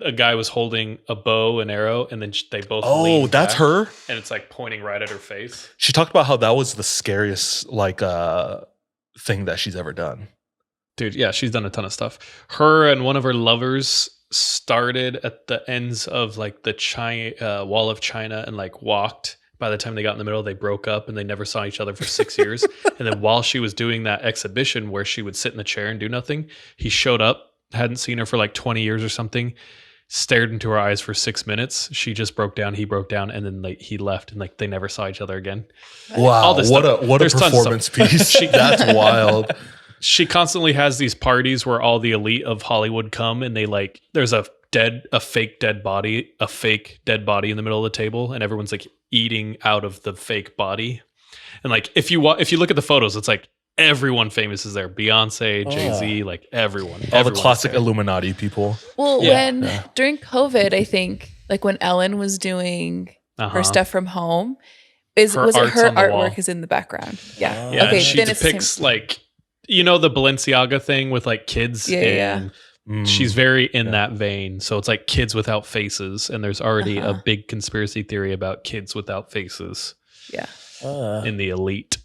a guy was holding a bow and arrow and then they both Oh, leaned that's back, her? and it's like pointing right at her face. She talked about how that was the scariest like thing that she's ever done. Dude, yeah, she's done a ton of stuff. Her and one of her lovers started at the ends of like the wall of China and like walked. By the time they got in the middle, they broke up and they never saw each other for 6 years. And then while she was doing that exhibition where she would sit in the chair and do nothing, he showed up, hadn't seen her for like 20 years or something, stared into her eyes for 6 minutes. She just broke down, he broke down, and then like he left and like they never saw each other again. Wow, All this what stuff. a what a There's tons of performance piece. That's wild. She constantly has these parties where all the elite of Hollywood come and they like, there's a fake dead body in the middle of the table, and everyone's like eating out of the fake body. And like if you look at the photos, it's like everyone famous is there. Beyonce, Jay-Z, like everyone. All the classic Illuminati people. Well, during COVID, I think like when Ellen was doing her stuff from home, was it her artwork is in the background? Yeah. Yeah. Okay. She then it's depicts like, you know, the Balenciaga thing with like kids. Yeah. She's very in that vein. So it's like kids without faces. And there's already a big conspiracy theory about kids without faces. Yeah. In the elite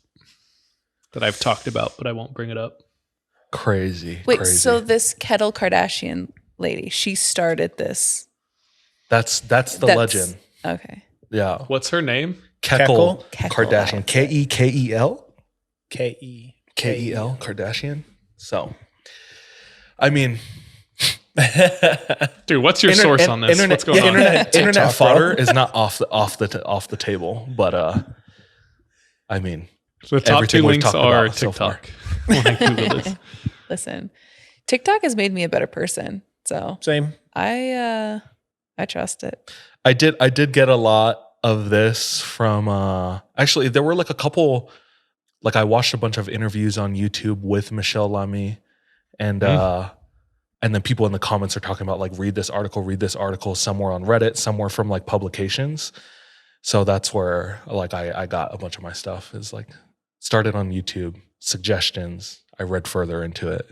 that I've talked about, but I won't bring it up. Crazy. Wait, crazy. so this Kettle Kardashian lady, she started this. That's the legend. Okay. Yeah. What's her name? Kekel Kekel. Kardashian. Kekel? Kekel Kardashian. So, I mean, dude, what's your source on this? What's going on? Internet fodder is not off the table, but I mean, The top everything two we've links talked are about so far. TikTok. When I Google this. Listen, TikTok has made me a better person. So Same. I trust it. I did get a lot of this from actually there were like a couple, like I watched a bunch of interviews on YouTube with Michelle Lamy, and then people in the comments are talking about like read this article somewhere on Reddit, somewhere from like publications. So that's where like I got a bunch of my stuff is like started on YouTube, suggestions. I read further into it.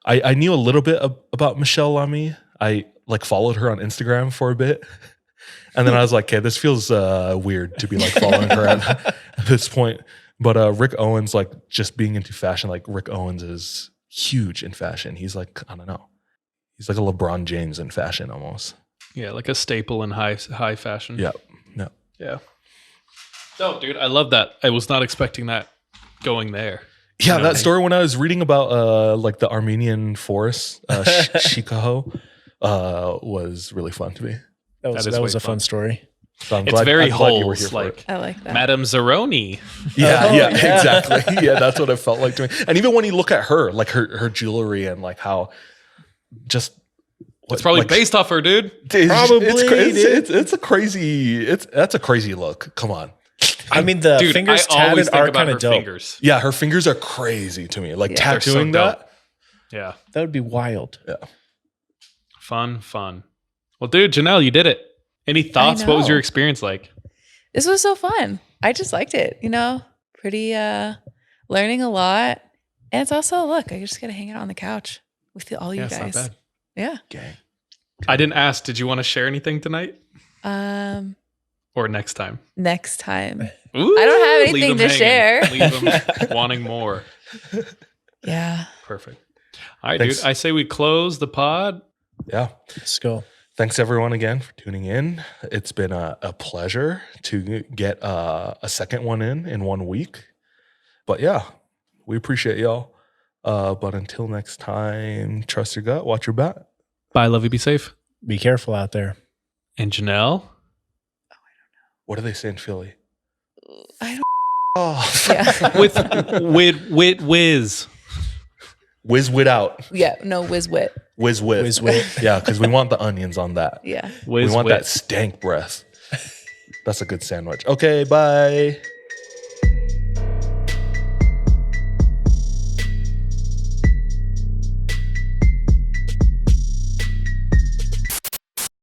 I knew a little bit about Michelle Lamy. I like followed her on Instagram for a bit. And then I was like, okay, this feels weird to be like following her at this point. But Rick Owens, like just being into fashion, like Rick Owens is huge in fashion. He's like, I don't know. He's like a LeBron James in fashion almost. Yeah, like a staple in high fashion. Yeah. No. Yeah. No, dude, I love that. I was not expecting that going there. Yeah, You know, that story when I was reading about like the Armenian forest, Shikoho, was really fun to me. That was way a fun. fun story. So I'm It's very I'm glad you were holes, here for like it. I like that. Madame Zeroni. Yeah, exactly. Yeah, that's what it felt like to me. And even when you look at her, like her jewelry and like how just It's probably like, based off her, dude. it's a crazy that's a crazy look. Come on. I mean, the Dude, fingers I always tatted think are about kind her of dope. fingers. Yeah, her fingers are crazy to me. Like Yeah. They're so tattooing dope. that. Yeah. That would be wild. Yeah. Fun. Well, dude, Janelle, you did it. Any thoughts? What was know. your experience like? This was so fun. I just liked it. You know, pretty learning a lot. And it's also, look, I just got to hang out on the couch with all you Yeah, it's not guys. bad. Yeah. Gang. I didn't ask, did you want to share anything tonight? Or next time? Next time. Ooh, I don't have leave anything them to hanging. share. Leave them wanting more. Yeah. Perfect. All right, Thanks. dude. I say we close the pod. Yeah. Let's go. Thanks everyone again for tuning in. It's been a pleasure to get a second one in 1 week. But yeah, we appreciate y'all. But until next time, trust your gut, watch your back. Bye, love you, be safe. Be careful out there. And Janelle? What do they say in Philly? I don't. Oh, Yeah. With whiz. whiz wit out. Yeah. No, whiz wit. Whiz wit. Whiz wit. Yeah, because we want the onions on that. Yeah. Whiz we want wit. that stank breath. That's a good sandwich. Okay, bye.